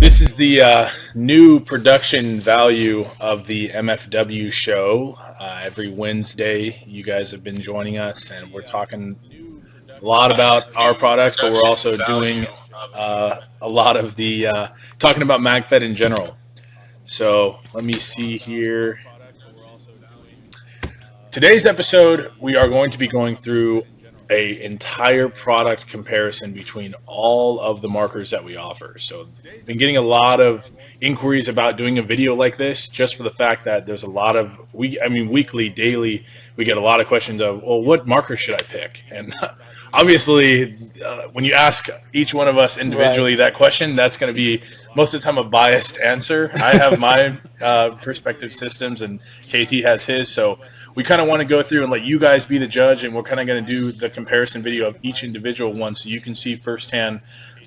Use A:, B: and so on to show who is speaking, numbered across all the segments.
A: This is the new production value of the MFW show. Every Wednesday, you guys have been joining us, and we're talking a lot about our products, but we're also doing a lot of the talking about MagFed in general. So let me see here. Today's episode, we are going to be going through a entire product comparison between all of the markers that we offer. So I've been getting a lot of inquiries about doing a video like this, just for the fact that there's a lot of weekly, daily, we get a lot of questions of, well, what marker should I pick? And obviously, when you ask each one of us individually that question, that's going to be most of the time a biased answer. I have my perspective systems, and KT has his. So we kind of want to go through and let you guys be the judge, and we're kind of going to do the comparison video of each individual one so you can see firsthand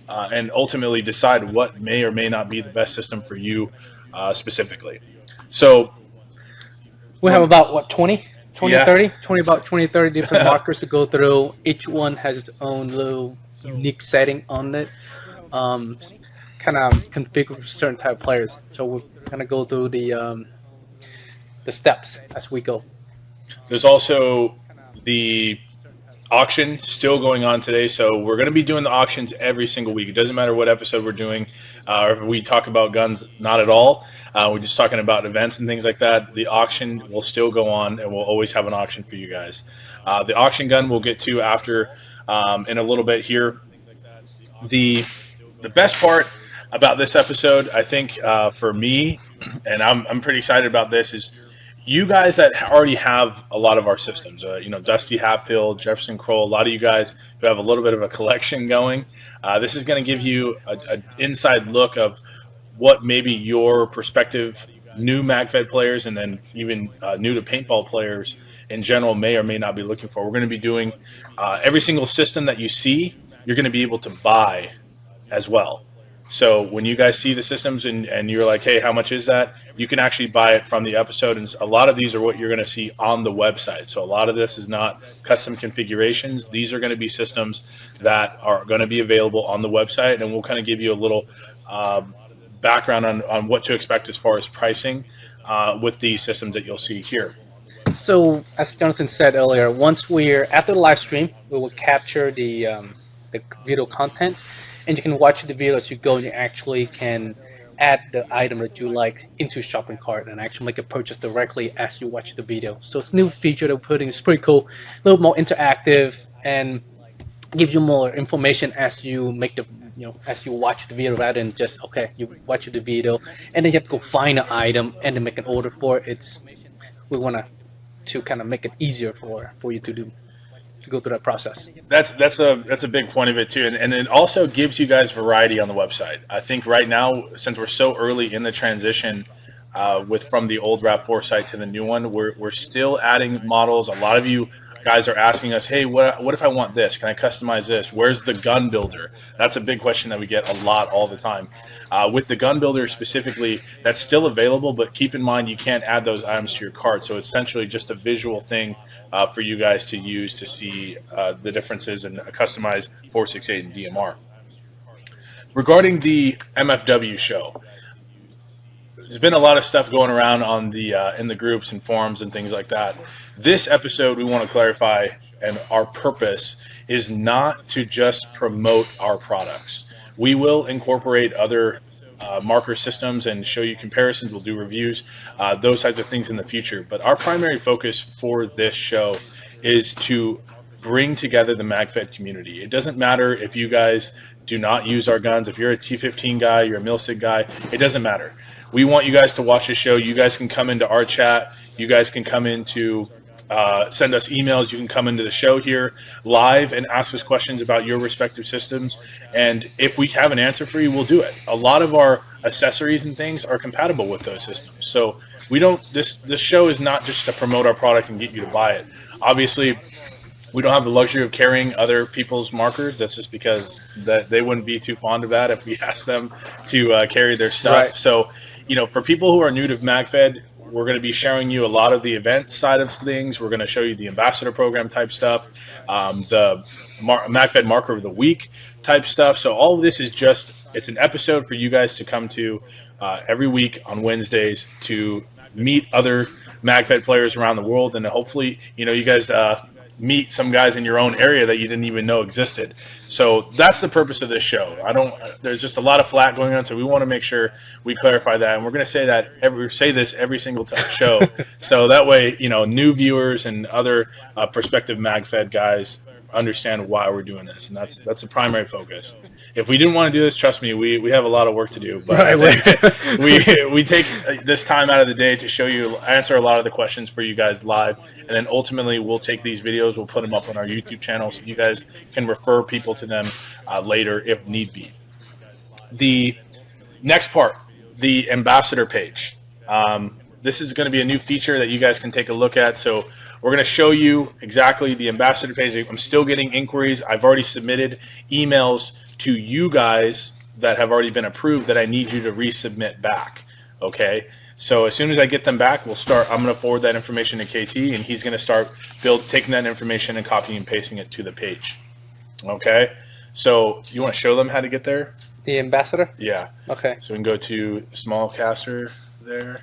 A: and ultimately decide what may or may not be the best system for you specifically. So
B: we have about, what, 20,
A: Yeah.
B: 30? 20, 30 different markers to go through. Each one has its own little unique setting on it. Kind of configure for certain type of players. So we're going to go through the steps as we go.
A: There's also the auction still going on today, so we're going to be doing the auctions every single week. It doesn't matter what episode we're doing, or if we talk about guns, not at all. We're just talking about events and things like that. The auction will still go on, and we'll always have an auction for you guys. The auction gun we'll get to after in a little bit here. The best part about this episode, I think, for me, and I'm pretty excited about this, is you guys that already have a lot of our systems, Dusty Hatfield, Jefferson Kroll, a lot of you guys who have a little bit of a collection going, this is going to give you an inside look of what maybe your prospective new MagFed players and then even new to paintball players in general may or may not be looking for. We're going to be doing every single system that you see, you're going to be able to buy as well. So when you guys see the systems and you're like, hey, how much is that? You can actually buy it from the episode. And a lot of these are what you're going to see on the website. So a lot of this is not custom configurations. These are going to be systems that are going to be available on the website. And we'll kind of give you a little background on what to expect as far as pricing with the systems that you'll see here.
B: So as Jonathan said earlier, once after the live stream, we will capture the video content. And you can watch the video as you go, and you actually can add the item that you like into shopping cart and actually make a purchase directly as you watch the video. So it's a new feature that we're putting. It's pretty cool, a little more interactive, and gives you more information as you make as you watch the video, rather than just, okay, you watch the video and then you have to go find an item and then make an order for it. We want to kind of make it easier for you to go through that process.
A: That's a big point of it too, and it also gives you guys variety on the website. I think right now, since we're so early in the transition from the old RAP4 site to the new one, we're still adding models. A lot of you guys are asking us, hey, what if I want this? Can I customize this? Where's the gun builder? That's a big question that we get a lot all the time. With the gun builder specifically, that's still available, but keep in mind you can't add those items to your cart. So it's essentially just a visual thing for you guys to use to see the differences in a customized 468 and DMR. Regarding the MFW show, there's been a lot of stuff going around on in the groups and forums and things like that. This episode, we want to clarify, and our purpose is not to just promote our products. We will incorporate other marker systems and show you comparisons. We'll do reviews, those types of things in the future. But our primary focus for this show is to bring together the MagFed community. It doesn't matter if you guys do not use our guns. If you're a T15 guy, you're a Milsig guy, it doesn't matter. We want you guys to watch the show. You guys can come into our chat. You guys can come into send us emails. You can come into the show here live and ask us questions about your respective systems. And if we have an answer for you, we'll do it. A lot of our accessories and things are compatible with those systems. So we don't. This show is not just to promote our product and get you to buy it. Obviously, we don't have the luxury of carrying other people's markers. That's just because they wouldn't be too fond of that if we asked them to carry their stuff.
B: Right.
A: So, for people who are new to MagFed, we're going to be showing you a lot of the event side of things. We're going to show you the ambassador program type stuff, the MagFed marker of the week type stuff. So all of this is just It's an episode for you guys to come to every week on Wednesdays to meet other MagFed players around the world, and hopefully, you guys meet some guys in your own area that you didn't even know existed. So that's the purpose of this show. There's just a lot of flat going on, so we want to make sure we clarify that, and we're going to say this every single show, so that way, new viewers and other prospective MagFed guys understand why we're doing this, and that's a primary focus. If we didn't want to do this, trust me, we have a lot of work to do, but we take this time out of the day to answer a lot of the questions for you guys live, and then ultimately we'll take these videos, we'll put them up on our YouTube channel so you guys can refer people to them later if need be. The next part, the ambassador page. This is going to be a new feature that you guys can take a look at. So we're going to show you exactly the ambassador page. I'm still getting inquiries. I've already submitted emails to you guys that have already been approved that I need you to resubmit back. Okay? So as soon as I get them back, I'm going to forward that information to KT, and he's going to start taking that information and copying and pasting it to the page. Okay? So you want to show them how to get there?
B: The ambassador?
A: Yeah.
B: Okay.
A: So we can go to small caster there.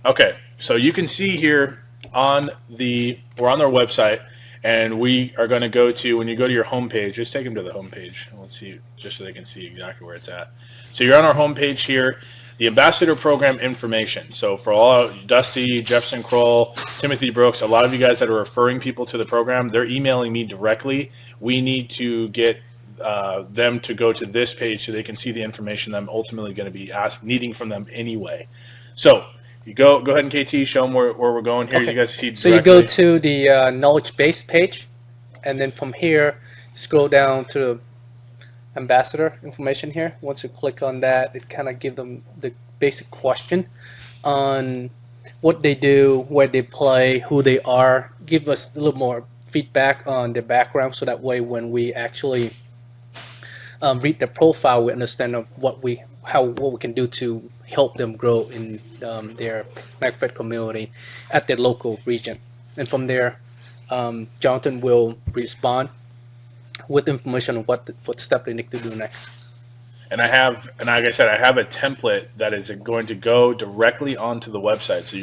A: Okay, so you can see here we're on their website, and we are going to go to, when you go to your home page, just take them to the home page. Let's see, just so they can see exactly where it's at. So you're on our home page here, the ambassador program information. So for all Dusty, Jefferson Kroll, Timothy Brooks, a lot of you guys that are referring people to the program, they're emailing me directly. We need to get them to go to this page so they can see the information that I'm ultimately going to be needing from them anyway. So you go ahead and KT, show them where we're going here. Okay. You guys see directly.
B: So you go to the knowledge base page, and then from here scroll down to ambassador information here. Once you click on that, it kind of gives them the basic question on what they do, where they play, who they are. Give us a little more feedback on their background, so that way when we actually read their profile, we understand what we can do to help them grow in their MagFed community at their local region. And from there, Jonathan will respond with information on what step they need to do next.
A: And like I said, I have a template that is going to go directly onto the website. So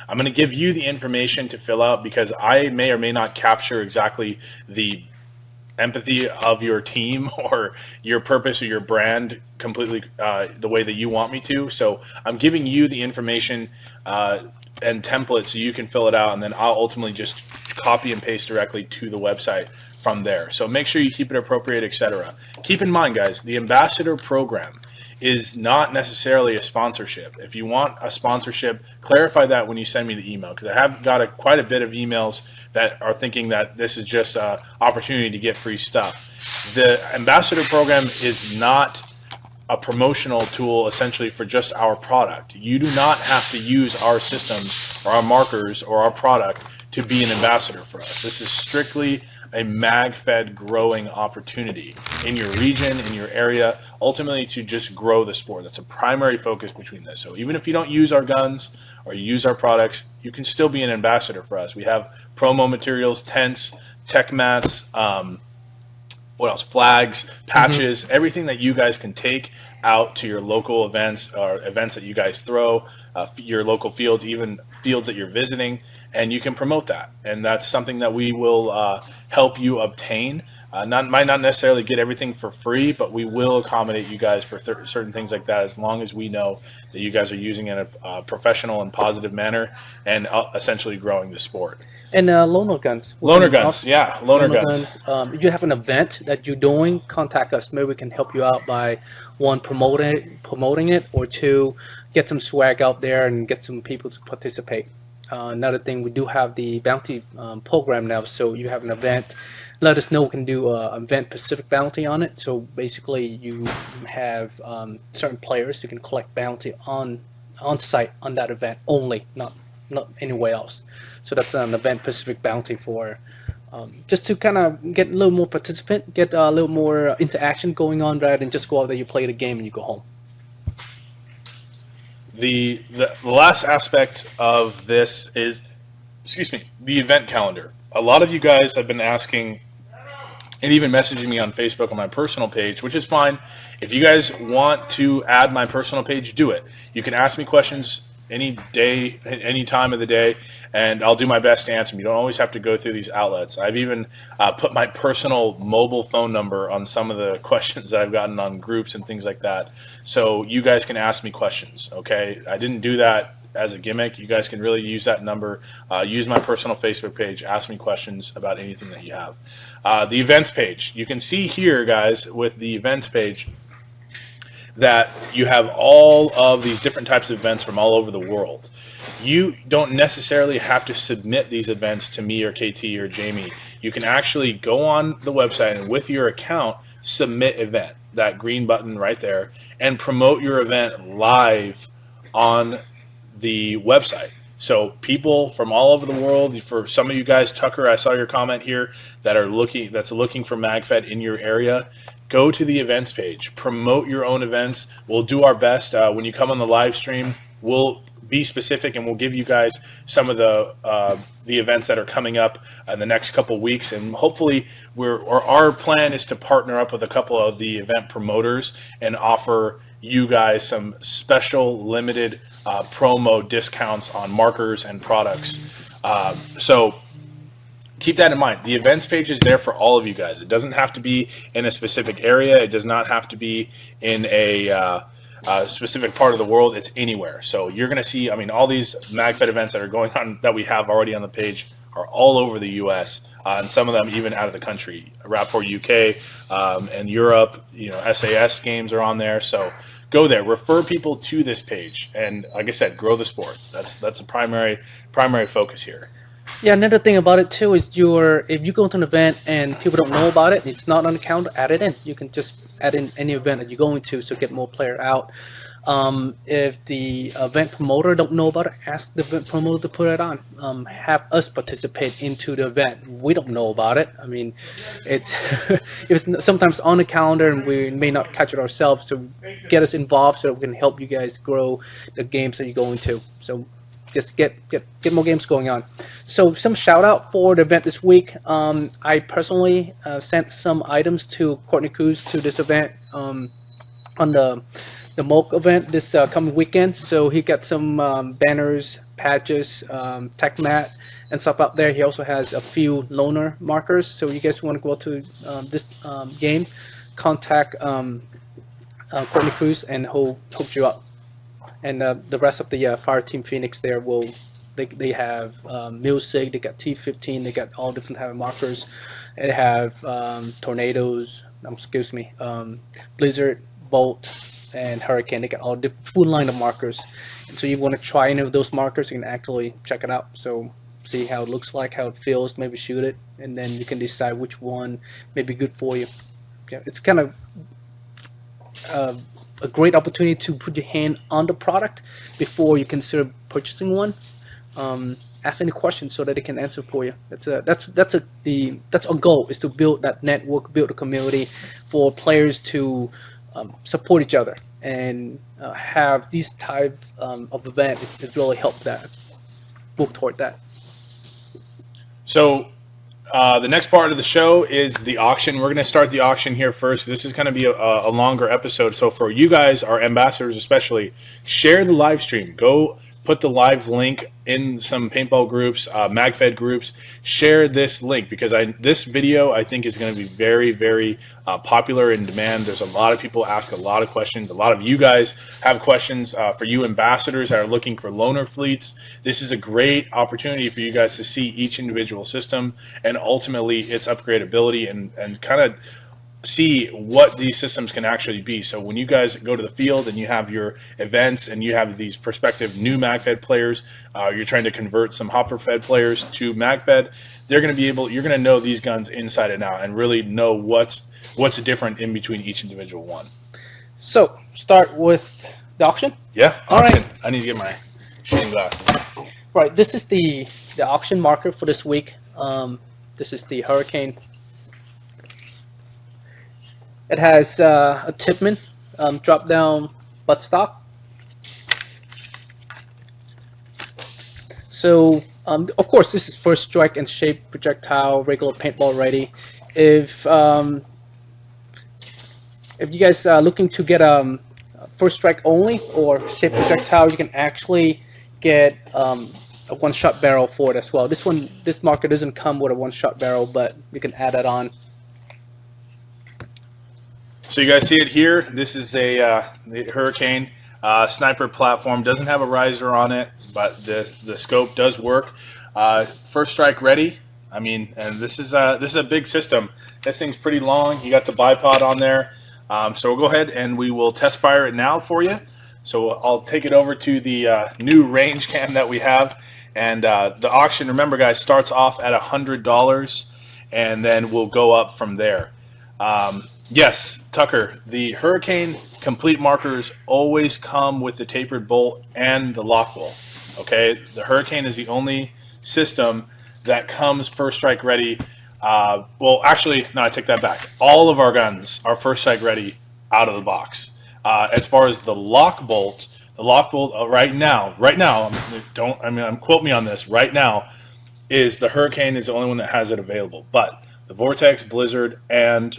A: I'm gonna give you the information to fill out, because I may or may not capture exactly the empathy of your team or your purpose or your brand completely the way that you want me to. So I'm giving you the information and template so you can fill it out, and then I'll ultimately just copy and paste directly to the website from there. So make sure you keep it appropriate, etc. Keep in mind, guys, the ambassador program is not necessarily a sponsorship. If you want a sponsorship, clarify that when you send me the email, because I have got quite a bit of emails that are thinking that this is just an opportunity to get free stuff. The ambassador program is not a promotional tool essentially for just our product. You do not have to use our systems or our markers or our product to be an ambassador for us. This is strictly a MagFed growing opportunity in your region, in your area, ultimately to just grow the sport. That's a primary focus between this. So even if you don't use our guns or you use our products, you can still be an ambassador for us. We have promo materials, tents, tech mats, what else? Flags, patches, everything that you guys can take out to your local events or events that you guys throw, your local fields, even fields that you're visiting, and you can promote that. And that's something that we will help you obtain. Might not necessarily get everything for free, but we will accommodate you guys for certain things like that, as long as we know that you guys are using it in a professional and positive manner and essentially growing the sport.
B: And loaner guns.
A: Loaner guns, yeah, loaner guns.
B: If you have an event that you're doing, contact us. Maybe we can help you out by, one, promoting it, or two, get some swag out there and get some people to participate. Another thing, we do have the bounty program now, so you have an event, let us know. We can do an event-specific bounty on it. So basically, you have certain players who can collect bounty on site on that event only, not anywhere else. So that's an event-specific bounty for just to kind of get a little more participant, get a little more interaction going on, rather than just go out there, you play the game, and you go home.
A: The last aspect of this is, the event calendar. A lot of you guys have been asking and even messaging me on Facebook on my personal page, which is fine. If you guys want to add my personal page, do it. You can ask me questions any day, any time of the day, and I'll do my best to answer them. You don't always have to go through these outlets. I've even put my personal mobile phone number on some of the questions that I've gotten on groups and things like that, so you guys can ask me questions, okay? I didn't do that as a gimmick. You guys can really use that number, use my personal Facebook page, ask me questions about anything that you have. The events page, you can see here, guys, with the events page, that you have all of these different types of events from all over the world. You don't necessarily have to submit these events to me or KT or Jamie. You can actually go on the website and with your account submit event, that green button right there, and promote your event live on the website. So people from all over the world, for some of you guys, Tucker, I saw your comment here, that's looking for MagFed in your area. Go to the events page, promote your own events. We'll do our best. When you come on the live stream, we'll be specific and we'll give you guys some of the events that are coming up in the next couple weeks. And hopefully, our plan is to partner up with a couple of the event promoters and offer you guys some special limited promo discounts on markers and products. So keep that in mind. The events page is there for all of you guys. It doesn't have to be in a specific area. It does not have to be in a specific part of the world. It's anywhere. So you're going to see, I mean, all these MagFed events that are going on that we have already on the page are all over the U.S. And some of them even out of the country. Rap4 UK and Europe, you know, SAS games are on there. So go there, refer people to this page, and like I said, grow the sport. That's a primary focus here.
B: Yeah, another thing about it too is if you go to an event and people don't know about it, it's not on the calendar, add it in. You can just add in any event that you're going to, so get more player out. If the event promoter don't know about it, ask the event promoter to put it on. Have us participate into the event. We don't know about it. I mean, it's sometimes on the calendar and we may not catch it ourselves. So get us involved so that we can help you guys grow the games that you're going to. So just get more games going on. So some shout out for the event this week. I personally sent some items to Courtney Cruz to this event on the MOC event this coming weekend. So he got some banners, patches, tech mat, and stuff out there. He also has a few loaner markers. So you guys want to go to this game, contact Courtney Cruz and he'll hook you up. And the rest of the Fire Team Phoenix there they have Music, they got T15, they got all different type of markers. They have Tornadoes, Blizzard, Bolt, and Hurricane. They got all the full line of markers. And so you want to try any of those markers, you can actually check it out. So see how it looks like, how it feels, maybe shoot it, and then you can decide which one may be good for you. Yeah, it's kind of a great opportunity to put your hand on the product before you consider purchasing one. Ask any questions so that they can answer for you. That's our goal, is to build that network, build a community for players to support each other and have these type of event. It really help that, work toward that.
A: So the next part of the show is the auction. We're going to start the auction here first. This is going to be a longer episode. So for you guys, our ambassadors especially, share the live stream. Go put the live link in some paintball groups, MagFed groups. Share this link because this video I think is going to be very, very popular in demand. There's a lot of people ask a lot of questions. A lot of you guys have questions. For you ambassadors that are looking for loaner fleets, this is a great opportunity for you guys to see each individual system and ultimately its upgradability and kind of see what these systems can actually be. So when you guys go to the field and you have your events and you have these prospective new MagFed players, you're trying to convert some HopperFed players to MagFed, you're going to know these guns inside and out and really know what's different in between each individual one.
B: So start with the auction.
A: Yeah.
B: All
A: auction.
B: right.
A: I need to get my shooting glasses.
B: Right. This is the auction marker for this week. This is the Hurricane. It has a Tipman drop down buttstock. So of course this is first strike and shape projectile, regular paintball ready. If you guys are looking to get first strike only or shape projectile, you can actually get a one-shot barrel for it as well. This marker doesn't come with a one-shot barrel, but you can add that on.
A: So you guys see it here. This is the Hurricane sniper platform. Doesn't have a riser on it, but the scope does work. First strike ready. I mean, and this is a big system. This thing's pretty long. You got the bipod on there. So we'll go ahead and we will test fire it now for you. So I'll take it over to the new range cam that we have, and the auction, remember guys, starts off at $100, and then we'll go up from there. Yes, Tucker, the Hurricane complete markers always come with the tapered bolt and the lock bolt. Okay, the Hurricane is the only system that comes first strike ready. Well, actually, no, I take that back. All of our guns are first strike ready out of the box. As far as the lock bolt right now, quote me on this. Right now, is the Hurricane is the only one that has it available. But the Vortex, Blizzard, and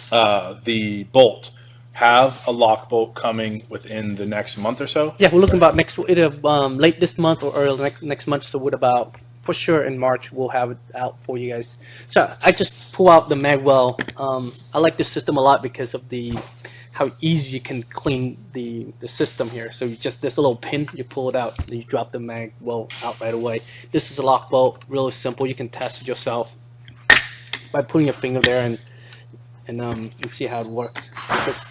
A: the Bolt have a lock bolt coming within the next month or so.
B: Yeah, we're looking about either late this month or early next month. So what about? For sure in March we'll have it out for you guys. So I just pull out the magwell. I like this system a lot because of how easy you can clean the system here. So you just this little pin, you pull it out, and you drop the magwell out right away. This is a lock bolt, really simple. You can test it yourself by putting your finger there and you see how it works. Just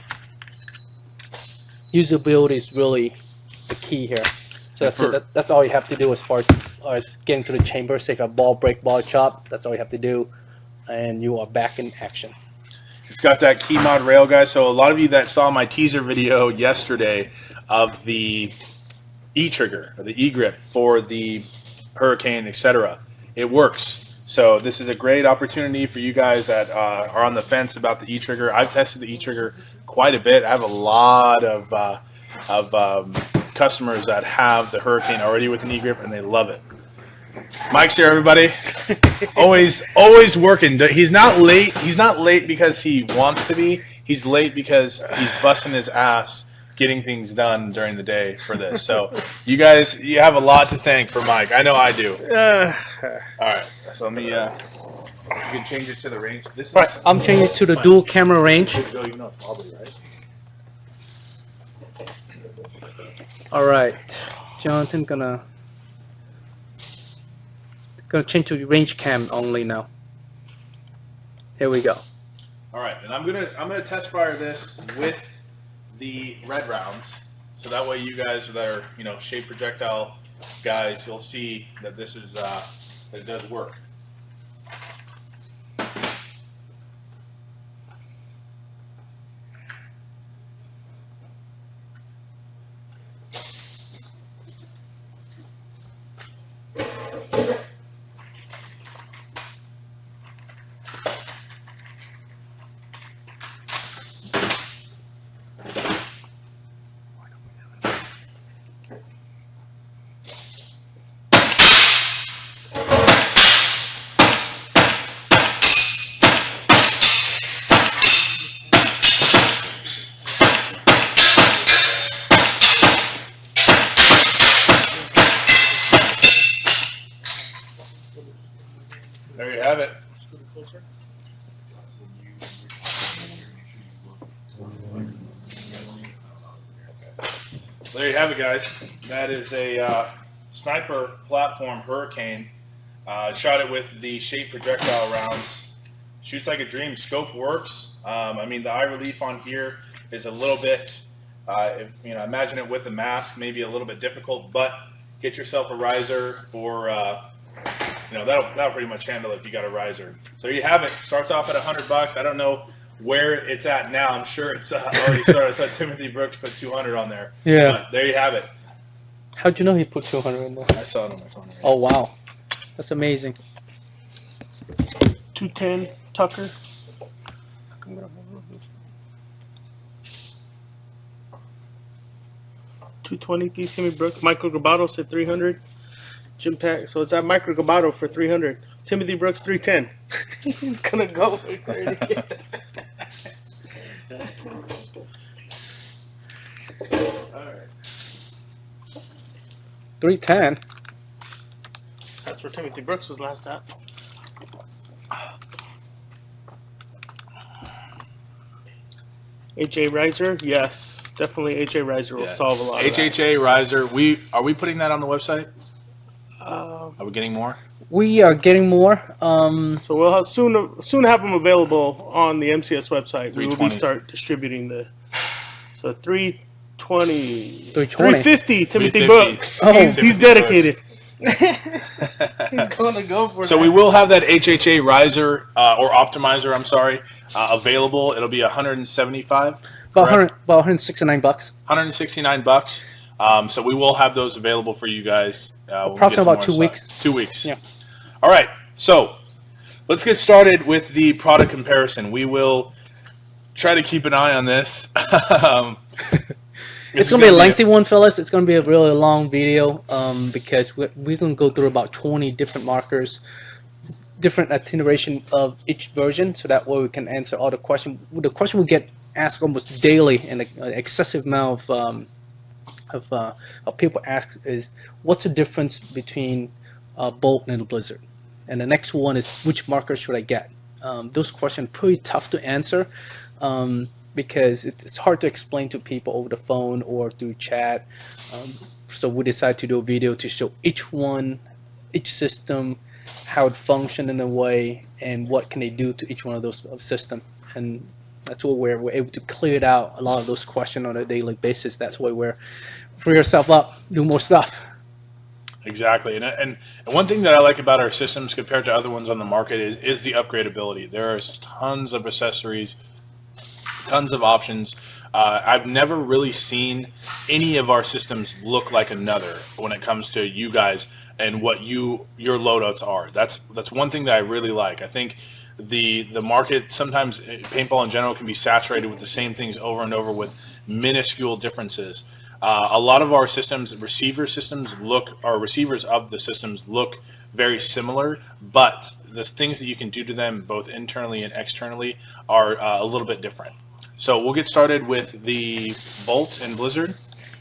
B: usability is really the key here. So that's it. That's all you have to do as far as getting to the chamber. Say if a ball break, ball chop, that's all you have to do, and you are back in action.
A: It's got that key mod rail, guys. So a lot of you that saw my teaser video yesterday of the E-trigger, or the E-grip for the Hurricane, etc., it works. So this is a great opportunity for you guys that are on the fence about the E-trigger. I've tested the E-trigger quite a bit. I have a lot of customers that have the Hurricane already with an E-grip, and they love it. Mike's here, everybody. always working. He's not late. He's not late because he wants to be. He's late because he's busting his ass getting things done during the day for this. So you guys, you have a lot to thank for Mike. I know I do. All right. So let me. You can change it to the range. This is
B: right. I'm changing it to the dual camera range. All right, Jonathan, gonna change to range cam only now. Here we go.
A: All right, and I'm gonna test fire this with the red rounds, so that way you guys that are shape projectile guys, you'll see that this is that it does work. There you have it. There you have it, guys. That is a sniper platform Hurricane. Shot it with the shape projectile rounds. Shoots like a dream. Scope works. I mean, the eye relief on here is a little bit, imagine it with a mask, maybe a little bit difficult, but get yourself a riser or that'll pretty much handle it if you got a riser. So you have it. Starts off at $100. I don't know where it's at now. I'm sure it's already started. I saw Timothy Brooks put 200 on there.
B: Yeah.
A: But there you have it.
B: How'd you know he put 200 in there?
A: I saw it on my phone. Right?
B: Oh wow, that's amazing. 210 Tucker. 220 Timothy Brooks. Michael Gabato said 300. Jim Pack. So it's at Micro Gabato for 300.
C: Timothy Brooks 310. He's gonna go for 30. Alright.
B: 310.
C: That's where Timothy Brooks was last at. HA riser, yes, definitely HA riser will solve a lot of that.
A: HHA riser. Are we putting that on the website? Are we getting more?
B: We are getting more.
C: So we'll have soon have them available on the MCS website. We will
A: 320.
C: start distributing the 320,
B: 320.
C: 350. Timothy
A: 350.
C: Brooks.
B: Oh.
C: He's
A: Timothy
C: dedicated. He's gonna go for
A: So
C: that.
A: we will have that HHA riser or optimizer. I'm sorry, available. It'll be 175.
B: About 169 bucks.
A: 169 bucks. So we will have those available for you guys. When we get
B: Approximately
A: some
B: about
A: more
B: 2 weeks.
A: stock. 2 weeks.
B: Yeah.
A: All right. So let's get started with the product comparison. We will try to keep an eye on this.
B: It's going to be a lengthy one, fellas. It's going to be a really long video because we're going to go through about 20 different markers, different iteration of each version, so that way we can answer all the questions. The question we get asked almost daily, and an excessive amount of people ask is, what's the difference between Bolt and a Blizzard? And the next one is, which marker should I get? Those questions are pretty tough to answer. Because it's hard to explain to people over the phone or through chat. So we decided to do a video to show each system, how it functions in a way, and what can they do to each one of those systems. And that's why we're able to clear out a lot of those questions on a daily basis. That's why we're free yourself up, do more stuff.
A: Exactly, and one thing that I like about our systems compared to other ones on the market is the upgradability. There's tons of accessories, tons of options. I've never really seen any of our systems look like another when it comes to you guys and what your loadouts are. That's one thing that I really like. I think the market sometimes, paintball in general, can be saturated with the same things over and over with minuscule differences. A lot of our systems, receivers of the systems look very similar, but the things that you can do to them both internally and externally are a little bit different. So we'll get started with the Bolt and Blizzard.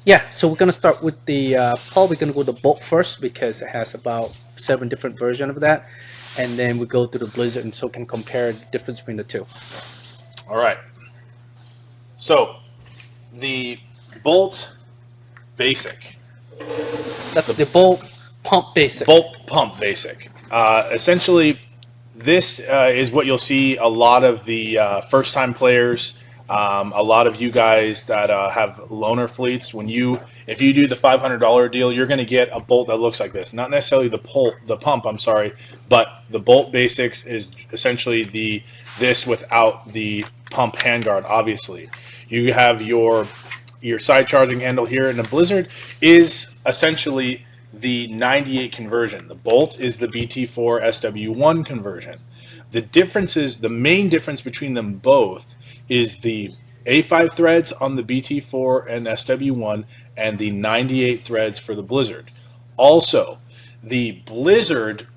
B: Yeah, so we're going to start with the, probably going to go to the Bolt first because it has about 7 different versions of that. And then we go to the Blizzard and so can compare the difference between the two.
A: All right. So the Bolt Basic.
B: That's the Bolt Pump Basic.
A: Bolt Pump Basic. Essentially, this is what you'll see a lot of the first-time players, a lot of you guys that have loaner fleets. If you do the $500 deal, you're going to get a bolt that looks like this. Not necessarily the pump, I'm sorry, but the Bolt Basics is essentially this without the pump handguard. Obviously, you have your side charging handle here, and the Blizzard is essentially the 98 conversion. The Bolt is the BT4 SW1 conversion. The main difference between them both is the A5 threads on the BT4 and SW1 and the 98 threads for the Blizzard. Also, the Blizzard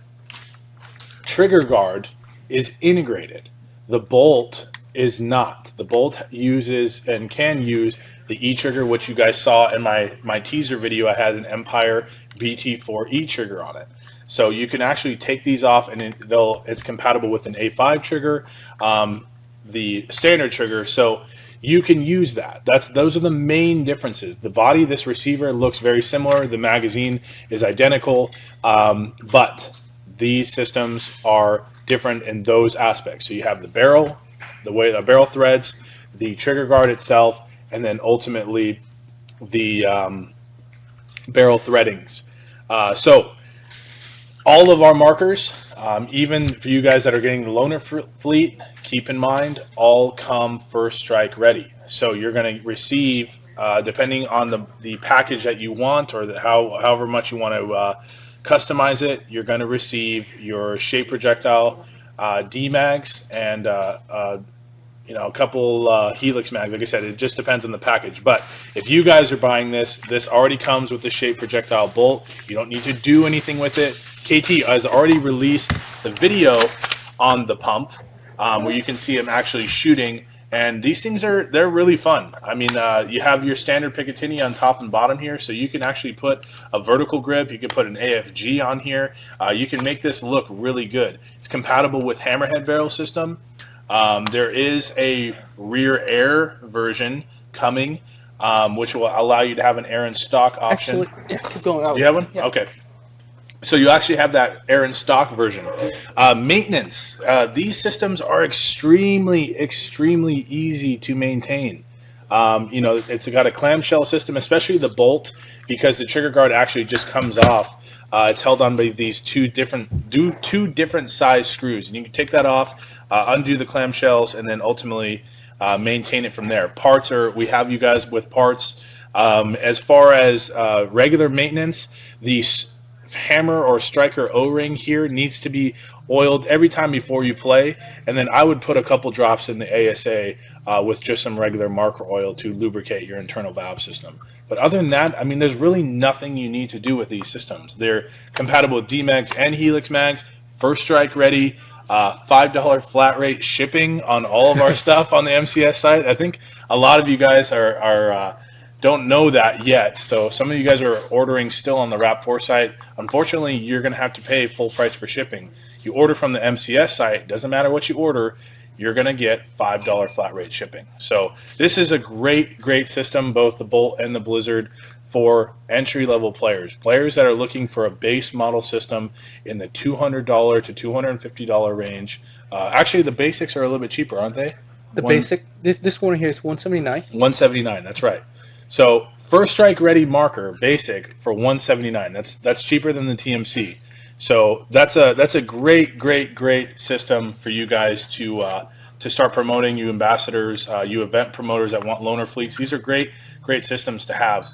A: trigger guard is integrated. The Bolt is not. The Bolt uses and can use the E-trigger, which you guys saw in my teaser video. I had an Empire BT4 E-trigger on it. So you can actually take these off, and it's compatible with an A5 trigger, the standard trigger, so you can use that. Those are the main differences. The body of this receiver looks very similar. The magazine is identical, but these systems are different in those aspects. So you have the barrel, the way the barrel threads, the trigger guard itself, and then ultimately the barrel threadings. So all of our markers, even for you guys that are getting the loaner fleet, keep in mind all come first strike ready. So you're going to receive, depending on the package that you want, or however much you want to customize it, you're going to receive your shape projectile, D-mags, and a couple Helix mags. Like I said, it just depends on the package. But if you guys are buying this already comes with the shape projectile bolt. You don't need to do anything with it. KT has already released the video on the pump where you can see him actually shooting. And these things they're really fun. I mean, you have your standard Picatinny on top and bottom here, so you can actually put a vertical grip. You can put an AFG on here. You can make this look really good. It's compatible with hammerhead barrel system. There is a rear air version coming, which will allow you to have an air and stock option.
B: Actually, yeah, keep going out.
A: You have one?
B: Yeah.
A: Okay. So you actually have that air and stock version. Maintenance. These systems are extremely easy to maintain. It's got a clamshell system, especially the bolt, because the trigger guard actually just comes off. It's held on by these two different size screws, and you can take that off, undo the clamshells, and then ultimately maintain it from there. We have you guys with parts. As far as regular maintenance, the hammer or striker O-ring here needs to be oiled every time before you play, and then I would put a couple drops in the ASA with just some regular marker oil to lubricate your internal valve system. But other than that, I mean, there's really nothing you need to do with these systems. They're compatible with D-Mags and Helix Mags, first strike ready, $5 flat rate shipping on all of our stuff on the MCS site. I think a lot of you guys don't know that yet, so some of you guys are ordering still on the Rap4 site. Unfortunately, you're going to have to pay full price for shipping. You order from the MCS site, doesn't matter what you order, you're going to get $5 flat rate shipping. So this is a great system, both the Bolt and the Blizzard, for entry-level players that are looking for a base model system in the $200 to $250 range. Actually, the basics are a little bit cheaper, aren't they?
B: The basic, this one here is $179.
A: $179, that's right. So first strike ready marker basic for $179. That's cheaper than the TMC. So that's a great system for you guys to start promoting, you ambassadors, you event promoters that want loaner fleets. These are great systems to have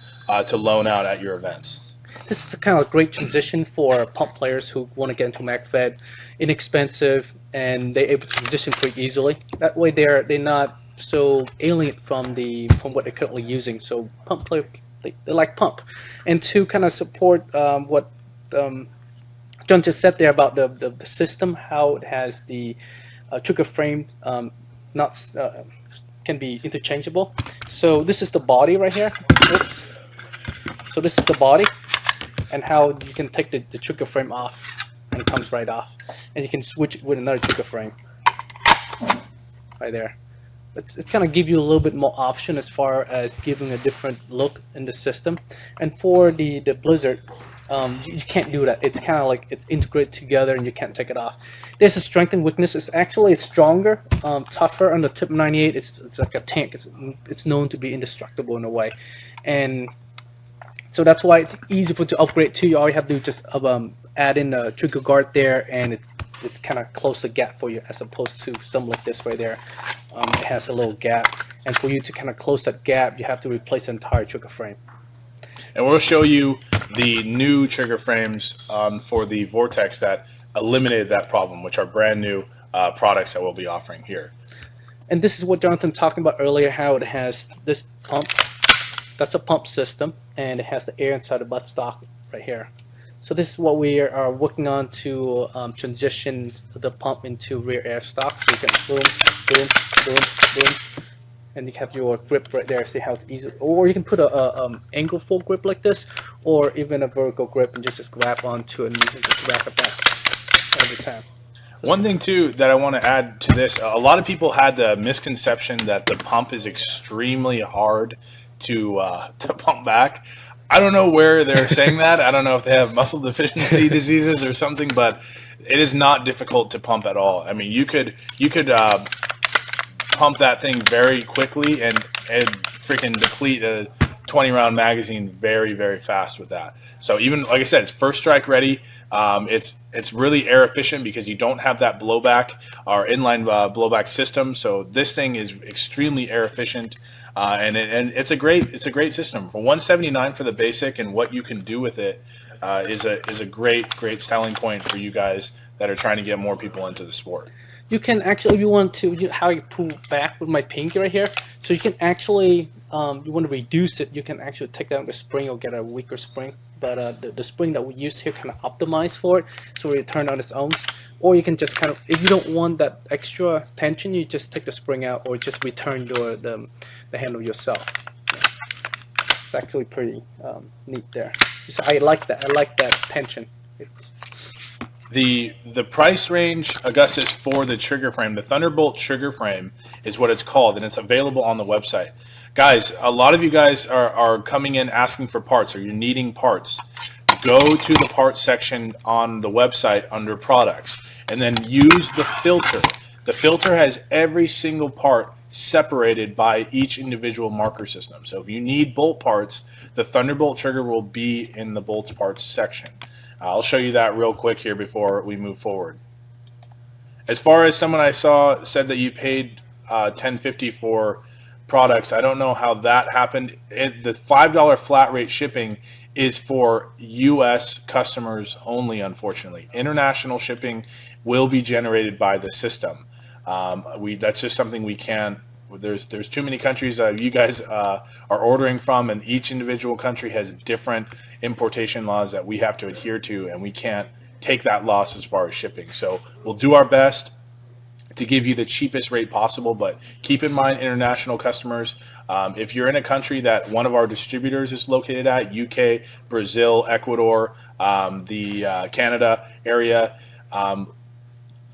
A: to loan out at your events.
B: This is a kind of a great transition for pump players who want to get into MagFed, inexpensive, and they're able to transition pretty easily. That way they're not so alien from what they're currently using. So pump player, they like pump, and to kind of support what John just said there about the system, how it has the trigger frame can be interchangeable. So this is the body right here. Oops. So this is the body, and how you can take the trigger frame off, and it comes right off, and you can switch it with another trigger frame right there. It kind of gives you a little bit more option as far as giving a different look in the system. And for the Blizzard, you can't do that. It's kind of like it's integrated together and you can't take it off. There's a strength and weakness. It's stronger, tougher on the Tip 98. It's like a tank. It's known to be indestructible in a way, and so that's why it's easy to upgrade to. All you have to do is just add in a trigger guard there, and it kind of close the gap for you, as opposed to something like this right there. It has a little gap, and for you to kind of close that gap, you have to replace the entire trigger frame.
A: And we'll show you the new trigger frames for the Vortex that eliminated that problem, which are brand new products that we'll be offering here.
B: And this is what Jonathan talked about earlier, how it has this pump. That's a pump system, and it has the air inside the buttstock right here. So this is what we are working on to transition the pump into rear air stock. So you can boom, and you have your grip right there. See how it's easy. Or you can put a angle full grip like this, or even a vertical grip and just grab onto it and you can just wrap it back every time.
A: One thing too that I want to add to this, a lot of people had the misconception that the pump is extremely hard to pump back. I don't know where they're saying that. I don't know if they have muscle deficiency diseases or something, but it is not difficult to pump at all. I mean, you could pump that thing very quickly and freaking deplete a 20-round magazine very fast with that. So even, like I said, it's first strike ready. It's really air efficient because you don't have that blowback or inline blowback system. So this thing is extremely air efficient. And it's a great system. For $179 for the basic, and what you can do with it is a great selling point for you guys that are trying to get more people into the sport.
B: You can actually, if you want to, how you pull back with my pinky right here. So you can actually, you want to reduce it, you can actually take out the spring or get a weaker spring. But the spring that we use here kind of optimized for it, so it turn on its own. Or you can just kind of, if you don't want that extra tension, you just take the spring out or just return the handle yourself. It's actually pretty neat there. So I like that. I like that tension.
A: The price range, Augustus, for the trigger frame, the Thunderbolt trigger frame is what it's called, and it's available on the website. Guys, a lot of you guys are coming in asking for parts, or you're needing parts. Go to the parts section on the website under products, and then use the filter. The filter has every single part separated by each individual marker system. So if you need bolt parts, the Thunderbolt trigger will be in the bolts parts section. I'll show you that real quick here before we move forward. As far as someone I saw said that you paid $10.50 for products, I don't know how that happened. The $5 flat rate shipping is for U.S. customers only, unfortunately. International shipping will be generated by the system. That's just something we can't. There's too many countries you guys are ordering from, and each individual country has different importation laws that we have to adhere to, and we can't take that loss as far as shipping. So we'll do our best to give you the cheapest rate possible, but keep in mind, international customers, if you're in a country that one of our distributors is located at, UK, Brazil, Ecuador, the Canada area,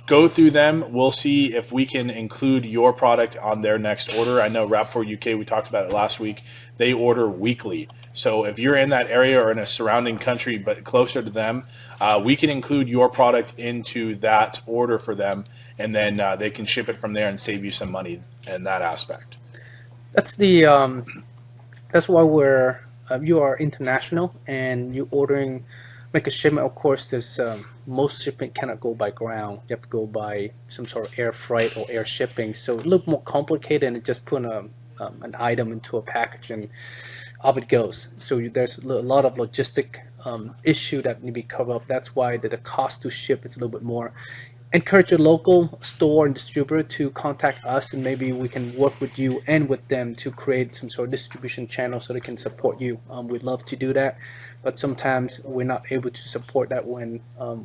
A: go through them. We'll see if we can include your product on their next order. I know Rap4 UK, we talked about it last week, they order weekly. So if you're in that area or in a surrounding country but closer to them, we can include your product into that order for them, and then they can ship it from there and save you some money in that aspect.
B: That's the that's why we're you are international and you ordering make a shipment. Of course, there's most shipment cannot go by ground. You have to go by some sort of air freight or air shipping. So a little more complicated than just putting an item into a package and up it goes. So there's a lot of logistic issue that need to be covered up. That's why the cost to ship is a little bit more. Encourage your local store and distributor to contact us, and maybe we can work with you and with them to create some sort of distribution channel so they can support you. We'd love to do that, but sometimes we're not able to support that when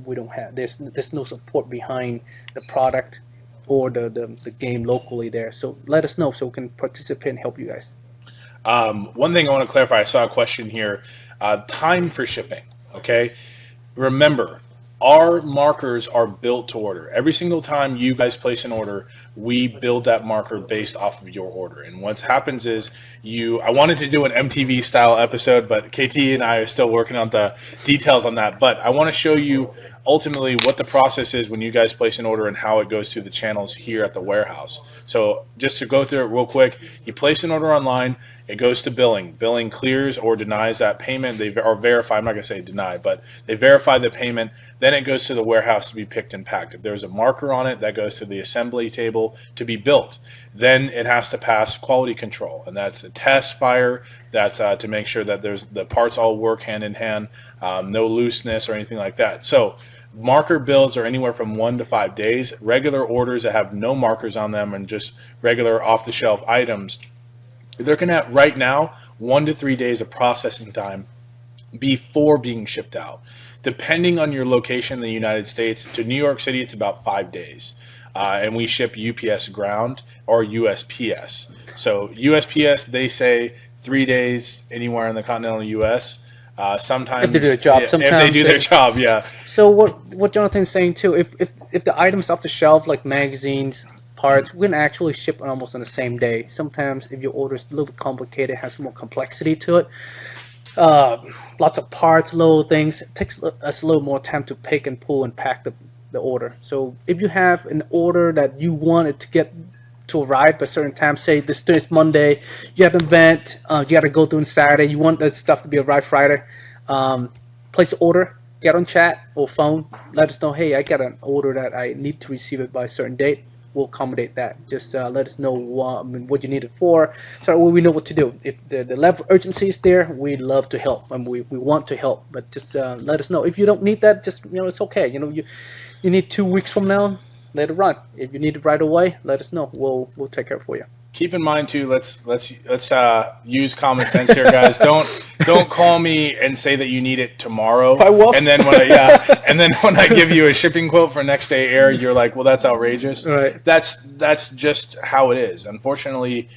B: we don't have there's no support behind the product or the game locally there. So let us know so we can participate and help you guys.
A: One thing I want to clarify, I saw a question here, time for shipping, okay? Remember, our markers are built to order. Every single time you guys place an order, we build that marker based off of your order. And what happens is I wanted to do an MTV style episode, but KT and I are still working on the details on that. But I want to show you ultimately what the process is when you guys place an order and how it goes through the channels here at the warehouse. So just to go through it real quick, you place an order online, it goes to billing. Billing clears or denies that payment. They verify, I'm not going to say deny, but they verify the payment. Then it goes to the warehouse to be picked and packed. If there's a marker on it, that goes to the assembly table to be built. Then it has to pass quality control, and that's a test fire. That's to make sure that the parts all work hand in hand, no looseness or anything like that. So marker builds are anywhere from 1 to 5 days. Regular orders that have no markers on them and just regular off-the-shelf items, they're going to, right now, 1 to 3 days of processing time before being shipped out. Depending on your location in the United States, to New York City, it's about 5 days. And we ship UPS ground or USPS. So USPS, they say 3 days anywhere in the continental US. Sometimes
B: if they do their job,
A: if they do their job, yeah.
B: So what Jonathan's saying too, if the items off the shelf like magazines, parts, we can actually ship almost on the same day. Sometimes if your order is a little bit complicated, it has more complexity to it. Lots of parts, little things. It takes us a little more time to pick and pull and pack the order. So if you have an order that you wanted to get to arrive by a certain time, say this Monday, you have an event, you got to go through on Saturday, you want that stuff to be arrived Friday, place the order, get on chat or phone, let us know, hey, I got an order that I need to receive it by a certain date. We'll accommodate that. Just let us know what you need it for, so we know what to do. If the level of urgency is there, we'd love to help, and we want to help. But just let us know. If you don't need that, just it's okay. You need 2 weeks from now, let it run. If you need it right away, let us know. We'll take care for you.
A: Keep in mind too. Let's use common sense here, guys. Don't call me and say that you need it tomorrow.
B: I will.
A: And then when I give you a shipping quote for next day air, you're like, well, that's outrageous.
B: Right.
A: That's just how it is. Unfortunately,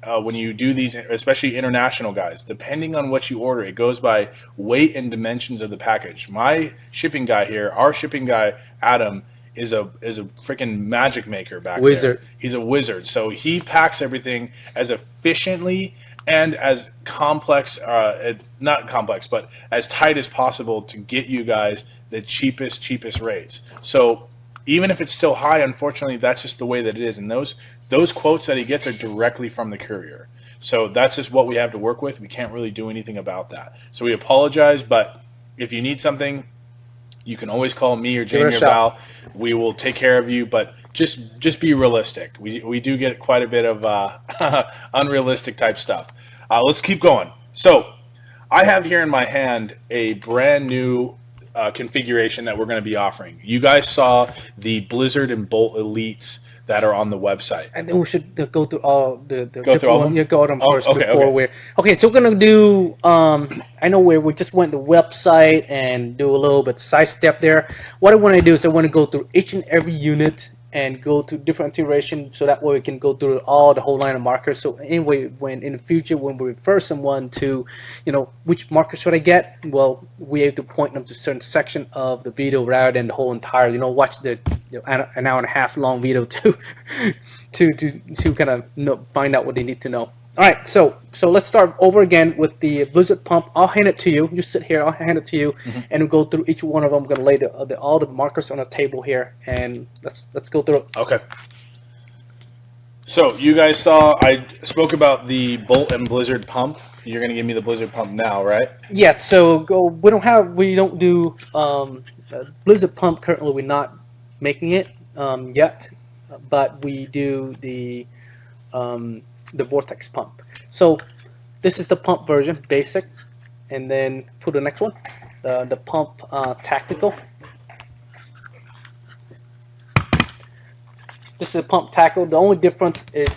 A: when you do these, especially international guys, depending on what you order, it goes by weight and dimensions of the package. My shipping guy here, our shipping guy Adam, is a freaking magic maker back
B: Wizard.
A: there. He's a wizard. So he packs everything as efficiently and as complex, not complex, but as tight as possible to get you guys the cheapest rates. So even if it's still high, unfortunately, that's just the way that it is. And those quotes that he gets are directly from the courier. So that's just what we have to work with. We can't really do anything about that. So we apologize, but if you need something, you can always call me or Jamie or Val. We will take care of you, but just be realistic. We do get quite a bit of unrealistic type stuff. Let's keep going. So I have here in my hand a brand new configuration that we're going to be offering. You guys saw the Blizzard and Bolt Elites that are on the website.
B: I think we should go through all the
A: go through all of them?
B: Yeah, go through them first
A: okay.
B: we're okay. So we're gonna do. I know we just went to the website and do a little bit sidestep there. What I want to do is I want to go through each and every unit and go to different iteration, so that way we can go through all the whole line of markers. So anyway, when in the future when we refer someone to, which marker should I get, well, we have to point them to a certain section of the video rather than the whole entire. Watch the an hour and a half long video to kind of find out what they need to know. All right, so let's start over again with the Blizzard pump. I'll hand it to you. You sit here. I'll hand it to you, and we'll go through each one of them. I'm gonna lay all the markers on the table here, and let's go through it.
A: Okay. So you guys saw I spoke about the Bolt and Blizzard pump. You're gonna give me the Blizzard pump now, right?
B: Yeah. So we don't do Blizzard pump currently. We're not making it yet, but we do the Vortex pump. So this is the pump version, basic, and then put the next one, the pump tactical. This is a pump tactical. The only difference is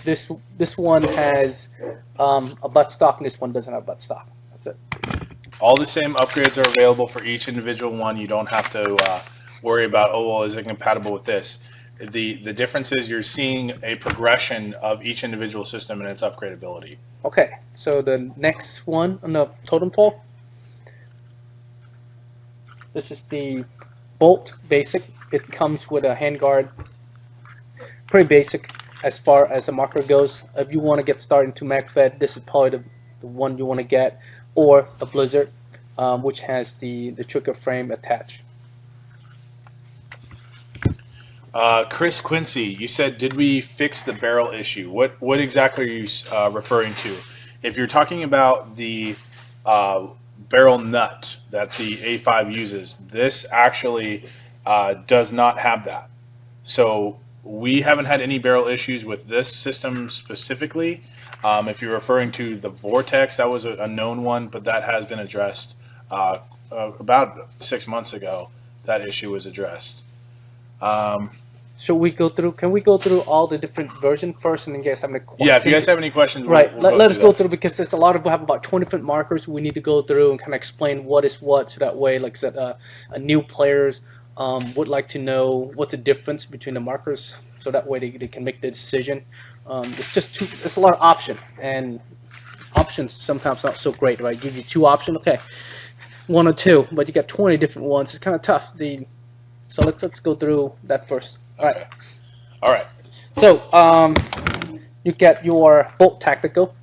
B: this one has a buttstock and this one doesn't have a buttstock. That's it.
A: All the same upgrades are available for each individual one. You don't have to worry about, oh, well, is it compatible with this? The difference is you're seeing a progression of each individual system and its upgradability.
B: Okay, so the next one on the totem pole, this is the Bolt Basic. It comes with a handguard, pretty basic as far as the marker goes. If you want to get started into MagFed, this is probably the one you want to get, or a Blizzard, which has the trigger frame attached.
A: Chris Quincy, you said, did we fix the barrel issue? What exactly are you referring to? If you're talking about the barrel nut that the A5 uses, this actually does not have that. So we haven't had any barrel issues with this system specifically. If you're referring to the Vortex, that was a known one, but that has been addressed about 6 months ago. That issue was addressed.
B: Should we go through? Can we go through all the different versions first, and then you guys have any questions?
A: Yeah, if you guys have any questions,
B: right.
A: we'll
B: let us go through, because there's a lot of, we have about 20 different markers we need to go through and kind of explain what is what, so that way, like I said, new players would like to know what's the difference between the markers, so that way they can make the decision. It's a lot of options, and options sometimes not so great, right? Give you 2 options, okay, 1 or 2, but you got 20 different ones. It's kind of tough. So let's go through that first. All right.
A: All right.
B: So you get your Bolt Tactical,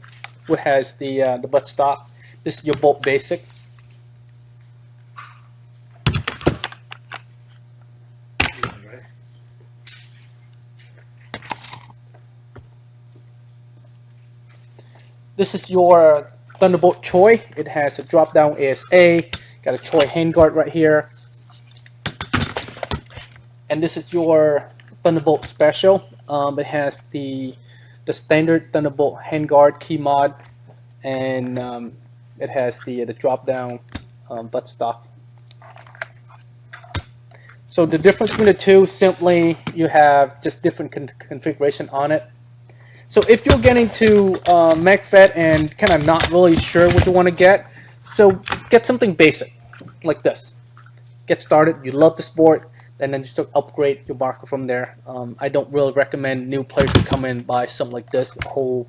B: which has the buttstock. This is your Bolt Basic. This is your Thunderbolt Choi. It has a drop-down ASA. Got a Choi handguard right here. And this is your Thunderbolt Special. It has the standard Thunderbolt handguard key mod, and it has the drop-down buttstock. So the difference between the two, simply you have just different configuration on it. So if you're getting to MagFed and kind of not really sure what you want to get, so get something basic like this. Get started. You love the sport, and then just upgrade your marker from there. I don't really recommend new players to come in and buy something like this, a whole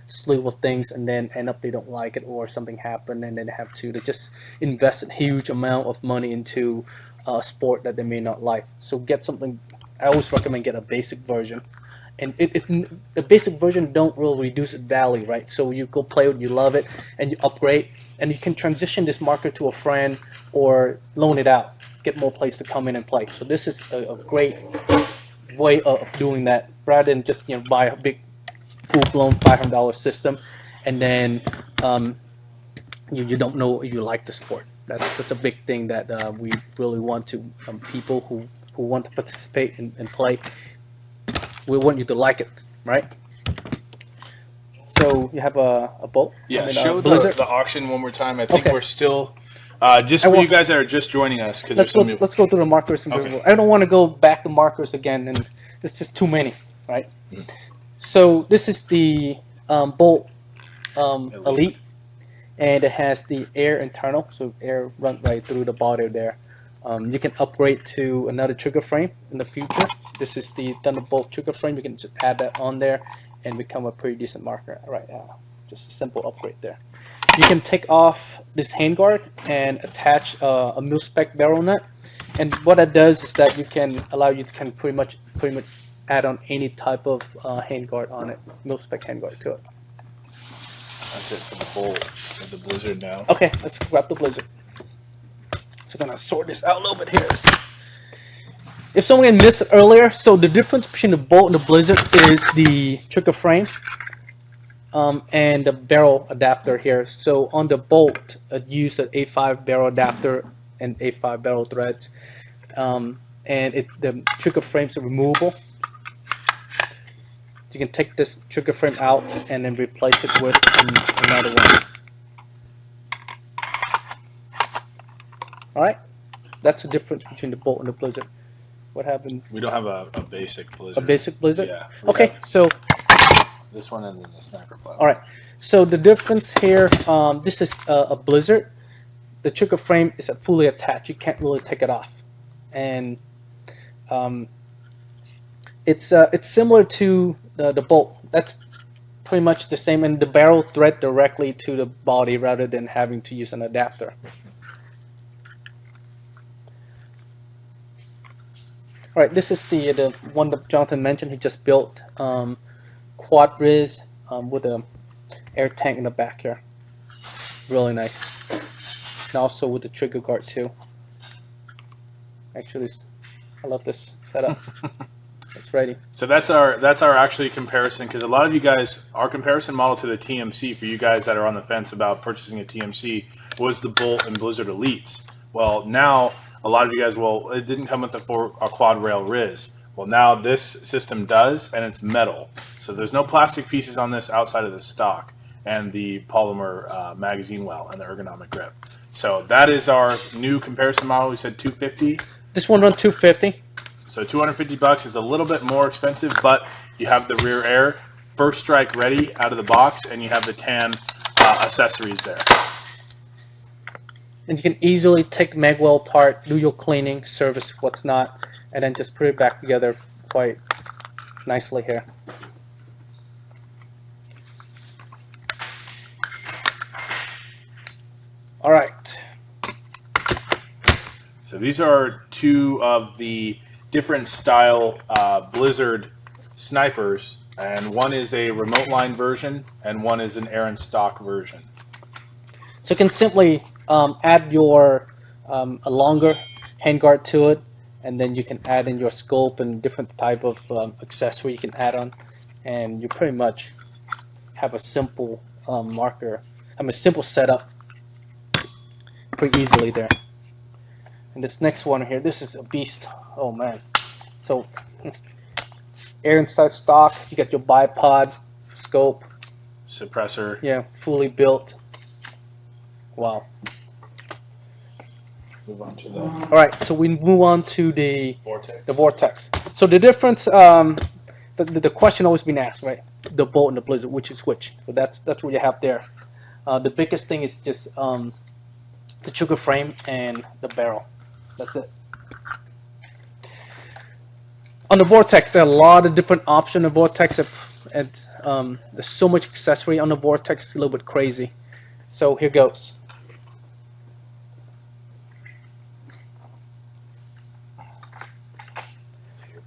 B: slew of things, and then end up they don't like it or something happened, and then they have to just invest a huge amount of money into a sport that they may not like. So get something. I always recommend get a basic version, and the basic version don't really reduce its value, right? So you go play it, you love it, and you upgrade, and you can transition this marker to a friend or loan it out, get more players to come in and play. So this is a great way of doing that, rather than just buy a big full-blown $500 system, and then you don't know if you like the sport. That's a big thing that we really want to people who want to participate and play. We want you to like it, right? So you have a bolt.
A: Yeah,
B: I mean,
A: show the auction one more time. I think
B: Okay.
A: we're still just for you guys that are just joining us because
B: Let's go through the markers. And
A: Okay.
B: I don't want to go back to markers again, and it's just too many, right?
A: Mhm.
B: So this is the bolt Elite, and it has the air internal, so air run right through the body there. You can upgrade to another trigger frame in the future. This is the Thunderbolt trigger frame. You can just add that on there and become a pretty decent marker right now. Just a simple upgrade there. You can take off this handguard and attach a mil-spec barrel nut, and what that does is that you can allow you to pretty much add on any type of handguard on it, mil-spec handguard to it.
A: That's it for the bolt of the Blizzard now.
B: Okay, let's grab the Blizzard. So I'm gonna sort this out a little bit here. If someone missed it earlier, so the difference between the bolt and the Blizzard is the trigger frame and the barrel adapter here. So on the bolt, it used an A5 barrel adapter and A5 barrel threads, and the trigger frames are removable. You can take this trigger frame out and then replace it with another one. Alright, that's the difference between the bolt and the Blizzard. What happened?
A: We don't have a basic Blizzard.
B: A basic Blizzard?
A: Yeah.
B: Okay, so
A: This one and then the sniper platform.
B: alright, so the difference here, this is a Blizzard. The trigger frame is fully attached. You can't really take it off, and it's similar to the bolt. That's pretty much the same, and the barrel thread directly to the body rather than having to use an adapter. All right, this is the one that Jonathan mentioned. He just built quad riz with a air tank in the back here. Really nice, and also with the trigger guard too. Actually, I love this setup. It's ready.
A: So that's our actually comparison, because a lot of you guys, our comparison model to the TMC for you guys that are on the fence about purchasing a TMC was the Bolt and Blizzard Elites. Well, now a lot of you guys, well, it didn't come with a quad rail Riz. Well, now this system does, and it's metal. So there's no plastic pieces on this outside of the stock and the polymer magazine well and the ergonomic grip. So that is our new comparison model. We said 250.
B: This one runs 250.
A: So 250 bucks is a little bit more expensive, but you have the rear air, first strike ready out of the box, and you have the tan accessories there.
B: And you can easily take magwell apart, do your cleaning, service what's not, and then just put it back together quite nicely here. All right.
A: So these are two of the different style Blizzard snipers, and one is a remote line version and one is an air and stock version.
B: So you can simply add your a longer handguard to it, and then you can add in your scope and different type of accessory you can add on, and you pretty much have a simple marker. I mean, simple setup pretty easily there. And this next one here, this is a beast. Oh man! So air inside stock. You got your bipod scope.
A: Suppressor.
B: Yeah, fully built. Wow.
A: Move on to the
B: All right, so we move on to the
A: vortex.
B: vortex. So the difference, the question always been asked, right? The bolt and the blizzard, which is which? So that's what you have there. The biggest thing is just the trigger frame and the barrel. That's it. On the vortex, there are a lot of different options of vortex, and there's so much accessory on the vortex, it's a little bit crazy. So here goes.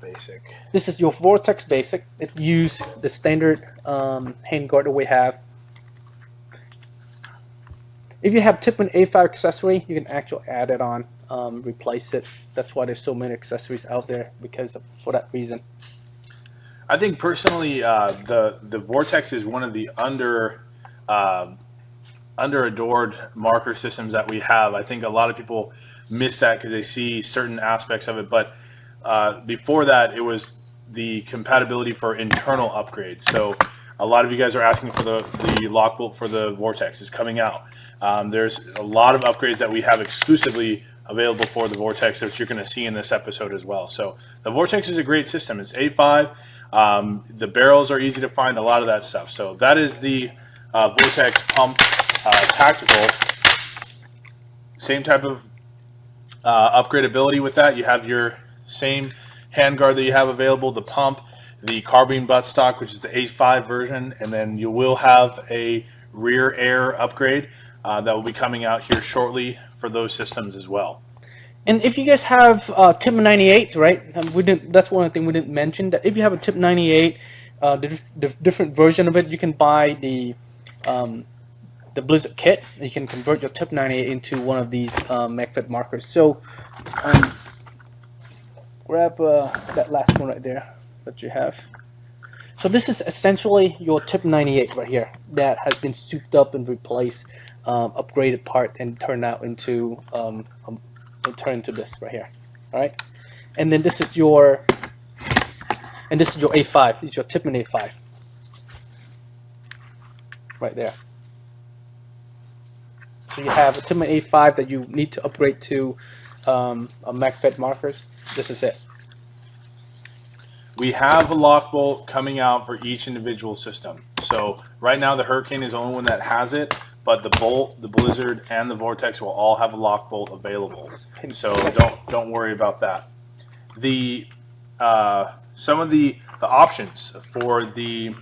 A: Basic.
B: This is your vortex basic. It uses the standard handguard that we have. If you have Tippmann A5 accessory, you can actually add it on, replace it. That's why there's so many accessories out there, for that reason.
A: I think personally, the vortex is one of the under-adored marker systems that we have. I think a lot of people miss that because they see certain aspects of it, but before that, it was the compatibility for internal upgrades. So a lot of you guys are asking for the lock bolt for the vortex. It's coming out. There's a lot of upgrades that we have exclusively available for the vortex that you're going to see in this episode as well. So the vortex is a great system. It's A5. The barrels are easy to find, a lot of that stuff. So that is the vortex pump tactical. Same type of upgradability with that. You have your same handguard that you have available, the pump, the carbine buttstock, which is the A5 version, and then you will have a rear air upgrade that will be coming out here shortly for those systems as well.
B: And if you guys have Tippmann 98, right? That's one thing we didn't mention. That if you have a Tippmann 98, the different version of it, you can buy the Blizzard kit. You can convert your Tippmann 98 into one of these MagFed markers. So grab that last one right there that you have. So this is essentially your Tippmann 98 right here that has been souped up and replaced, upgraded part, and turned out into this right here. All right, and then this is your A5. This is your Tippmann A5 right there. So you have a Tippmann A5 that you need to upgrade to MagFed markers. This is it.
A: We have a lock bolt coming out for each individual system. So right now the Hurricane is the only one that has it, but the Bolt, the Blizzard, and the Vortex will all have a lock bolt available. So don't worry about that. The some of the options for the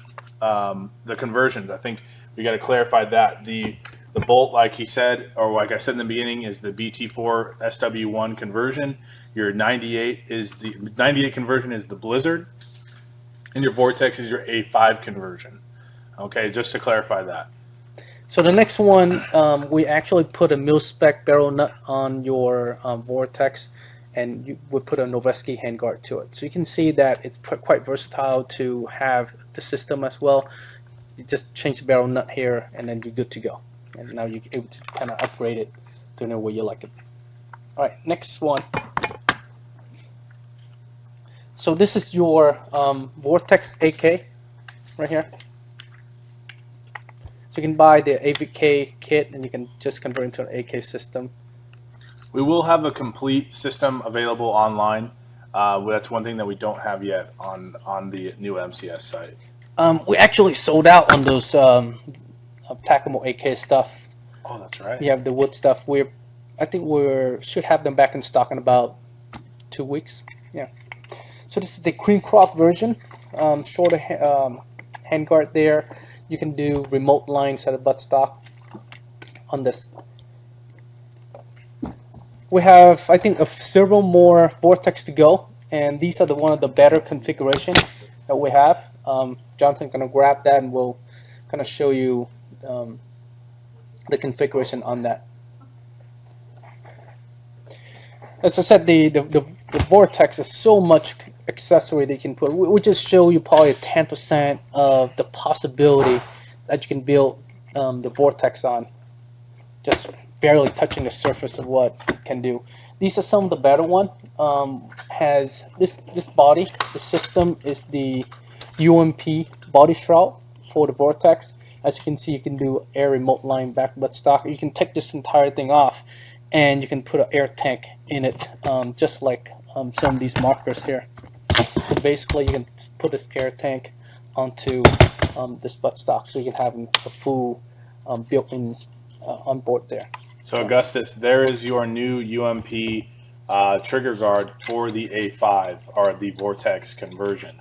A: conversions, I think we got to clarify that the bolt, like he said, or like I said in the beginning, is the BT4 SW1 conversion. Your 98 conversion is the Blizzard, and your Vortex is your A5 conversion. Okay, just to clarify that.
B: So the next one, we actually put a mil-spec barrel nut on your Vortex, and you would put a Noveski handguard to it. So you can see that it's quite versatile to have the system as well. You just change the barrel nut here, and then you're good to go. And now you're able to kind of upgrade it to know where you like it. All right, next one. So this is your Vortex AK right here. So you can buy the AVK kit and you can just convert into an AK system.
A: We will have a complete system available online. That's one thing that we don't have yet on the new MCS site.
B: We actually sold out on those Takamo AK stuff.
A: Oh, that's right.
B: You have the wood stuff. I think we should have them back in stock in about 2 weeks. Yeah. So this is the Creamcroft version. Shorter handguard there. You can do remote lines at a buttstock on this. We have, I think, several more Vortex to go, and these are one of the better configurations that we have. Jonathan's gonna grab that, and we'll kind of show you the configuration on that. As I said, the Vortex is so much accessory that you can put. We just show you probably 10% of the possibility that you can build the Vortex on, just barely touching the surface of what it can do. These are some of the better one. Has this body. The system is the UMP body shroud for the Vortex. As you can see, you can do air remote line back buttstock. You can take this entire thing off and you can put an air tank in it, just like some of these markers here. So basically, you can put this air tank onto this buttstock, so you can have a full built-in on board there.
A: So Augustus, there is your new UMP trigger guard for the A5, or the Vortex conversion.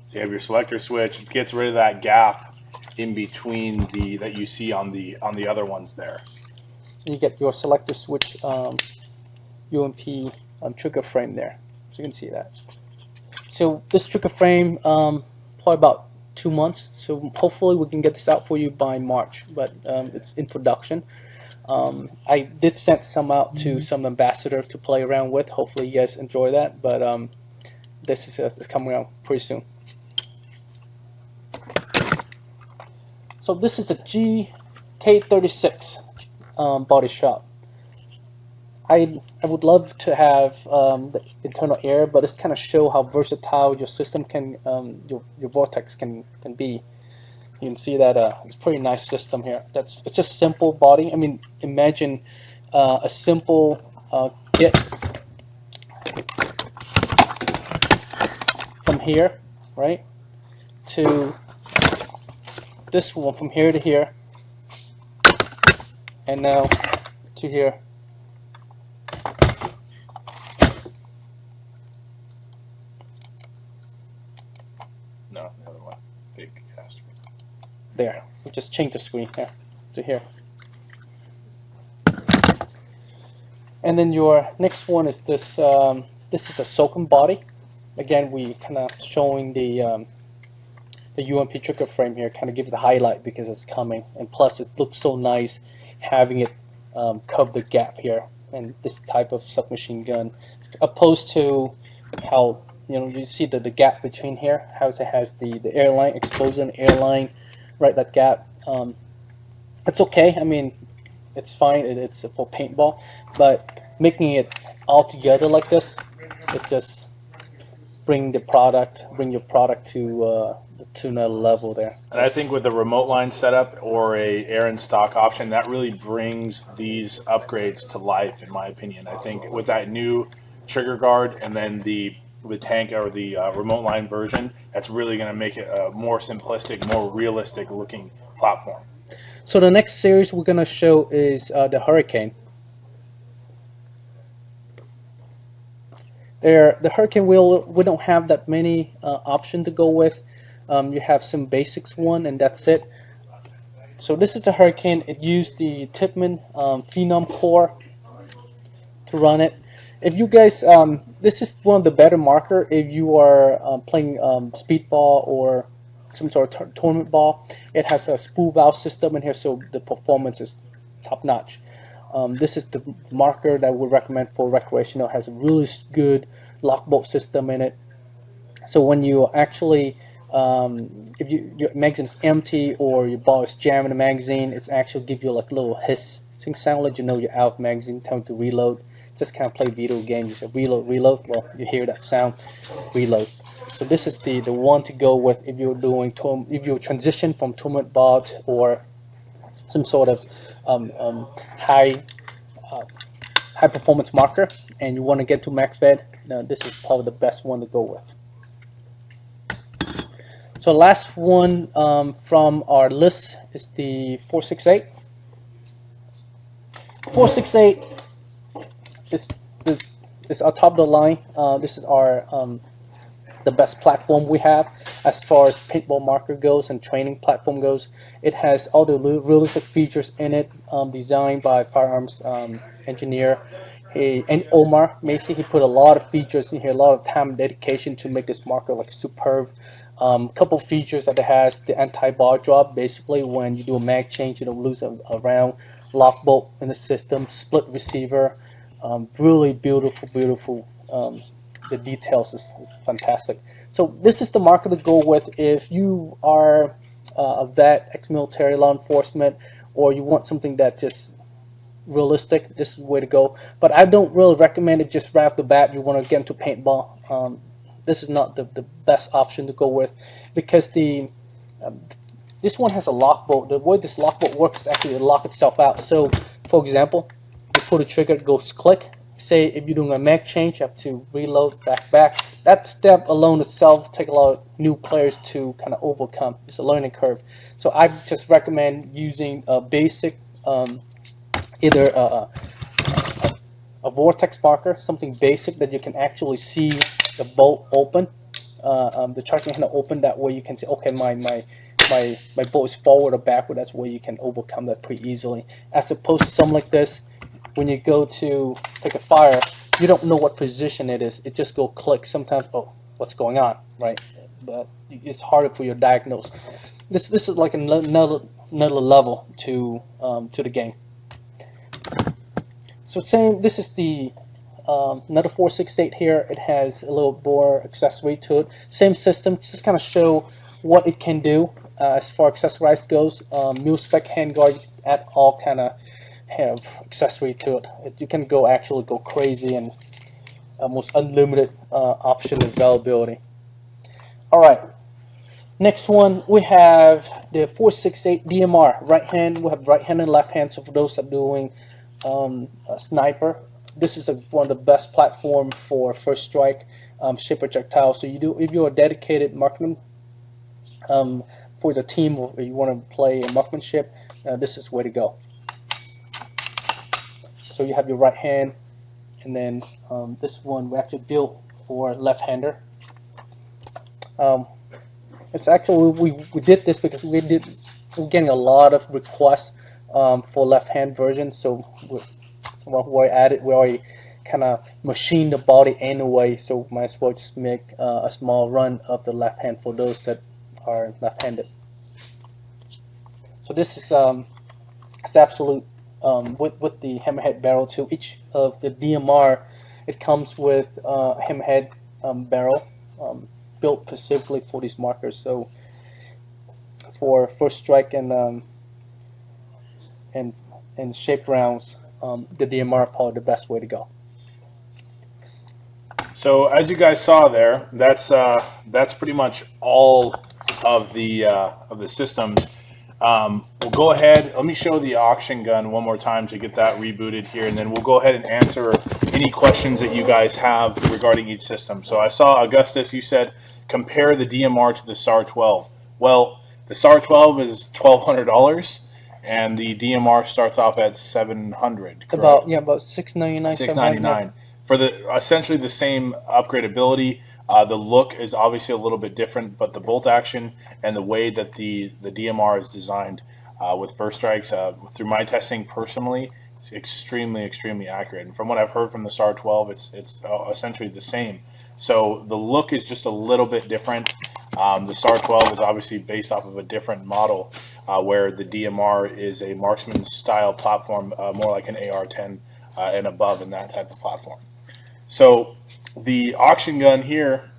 A: So you have your selector switch. It gets rid of that gap in between that you see on the other ones there.
B: You get your selector switch UMP trigger frame there, so you can see that. So this trigger frame, probably about 2 months. So hopefully we can get this out for you by March, but it's in production. I did send some out to some ambassador to play around with. Hopefully you guys enjoy that, but this is coming out pretty soon. So this is the GK36 body shop. I would love to have the internal air, but it's kind of show how versatile your system can, your Vortex can be. You can see that it's a pretty nice system here. It's just simple body. I mean, imagine a simple kit from here, right, to this one, from here to here, and now to here.
A: No, the other one. Big caster.
B: There, we just change the screen here to here. And then your next one is this. This is a Soken body. Again, we kind of showing the UMP trigger frame here, kind of give it the highlight because it's coming, and plus it looks so nice having it cover the gap here, and this type of submachine gun, opposed to how you see the gap between here, how it has the airline explosion airline, right, that gap. It's okay. I mean, it's fine. It's for paintball, but making it all together like this, it just bring your product to another level there.
A: And I think with the remote line setup or a air and stock option, that really brings these upgrades to life, in my opinion. I think with that new trigger guard and then the tank or the remote line version, that's really going to make it a more simplistic, more realistic looking platform.
B: So the next series we're going to show is the Hurricane. The Hurricane we don't have that many options to go with. You have some basics one, and that's it. So this is the Hurricane. It used the Tipman Phenom core to run it. If you guys, this is one of the better marker if you are playing speedball or some sort of tournament ball. It has a spool valve system in here, so the performance is top notch. This is the marker that we recommend for recreational. It has a really good lock bolt system in it. So when you actually, if your magazine is empty or your ball is jamming the magazine, it's actually give you like a little hissing sound, let you know you're out of magazine, time to reload. Just kind of play video games. You say reload, reload. Well, you hear that sound, reload. So this is the one to go with if you're doing if you transition from tournament ball or some sort of high performance marker, and you want to get to MagFed. Now this is probably the best one to go with. So last one from our list is the 468. 468 is our top of the line. This is our the best platform we have as far as paintball marker goes and training platform goes. It has all the realistic features in it, designed by firearms engineer and Omar Macy. He put a lot of features in here, a lot of time and dedication to make this marker like superb. Couple features that it has: the anti-bar drop. Basically, when you do a mag change, you don't lose a round. Lock bolt in the system, split receiver. Really beautiful. The details is fantastic. So this is the marker to go with if you are a vet, ex-military, law enforcement, or you want something that just realistic. This is the way to go. But I don't really recommend it just right off the bat. You want to get into paintball. This is not the best option to go with, because this one has a lock bolt. The way this lock bolt works is actually to lock itself out. So, for example, you pull the trigger, it goes click. Say if you're doing a mag change, you have to reload back. That step alone itself take a lot of new players to kind of overcome. It's a learning curve. So I just recommend using a basic, either a vortex marker, something basic that you can actually see the bolt open, the charging handle open. That way you can say, okay, my bolt is forward or backward. That's where you can overcome that pretty easily. As opposed to something like this, when you go to take a fire, you don't know what position it is. It just go click. Sometimes, oh, what's going on, right? But it's harder for you to diagnose. This is like another level to the game. So same. This is the another 468 here. It has a little more accessory to it. Same system. Just kind of show what it can do as far as accessorized goes. Mil spec handguard at all kind of have accessory to it. You can actually go crazy and almost unlimited option availability. All right, next one we have the 468 DMR. Right hand, we have right hand and left hand. So for those that are doing a sniper, this is one of the best platform for first strike shape projectile. So if you're a dedicated marksman for the team, or you want to play a marksmanship, this is where to go. So you have your right hand, and then this one we actually built for left-hander. It's actually we did this because we're getting a lot of requests for left-hand version. So we already kind of machined the body anyway. So might as well just make a small run of the left hand for those that are left-handed. So this is it's absolute. With the hammerhead barrel too. Each of the DMR, it comes with a hammerhead barrel built specifically for these markers. So for first strike and shape rounds, the DMR are probably the best way to go.
A: So as you guys saw there, that's pretty much all of the systems. We'll go ahead, let me show the auction gun one more time to get that rebooted here, and then we'll go ahead and answer any questions that you guys have regarding each system. So I saw, Augustus, you said compare the DMR to the SAR 12. Well, the SAR 12 is $1,200 and the DMR starts off at $700.
B: About $699.
A: $699 for essentially the same upgradability. The look is obviously a little bit different, but the bolt action and the way that the DMR is designed with first strikes, through my testing personally, it's extremely accurate. And from what I've heard from the SAR 12, it's essentially the same. So the look is just a little bit different. The SAR 12 is obviously based off of a different model, where the DMR is a marksman style platform, more like an AR-10 and above in that type of platform. So the auction gun here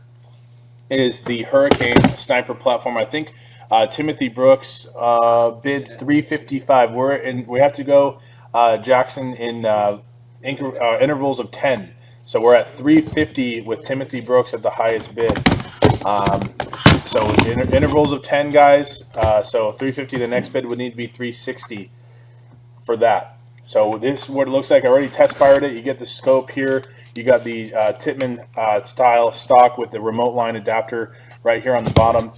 A: is the Hurricane sniper platform. I think Timothy Brooks bid $355. We have to go, Jackson, in intervals of 10. So we're at $350 with Timothy Brooks at the highest bid. So in intervals of 10, guys. So $350. The next bid would need to be $360 for that. So this is what it looks like. I already test fired it. You get the scope here. You got the Tippmann style stock with the remote line adapter right here on the bottom,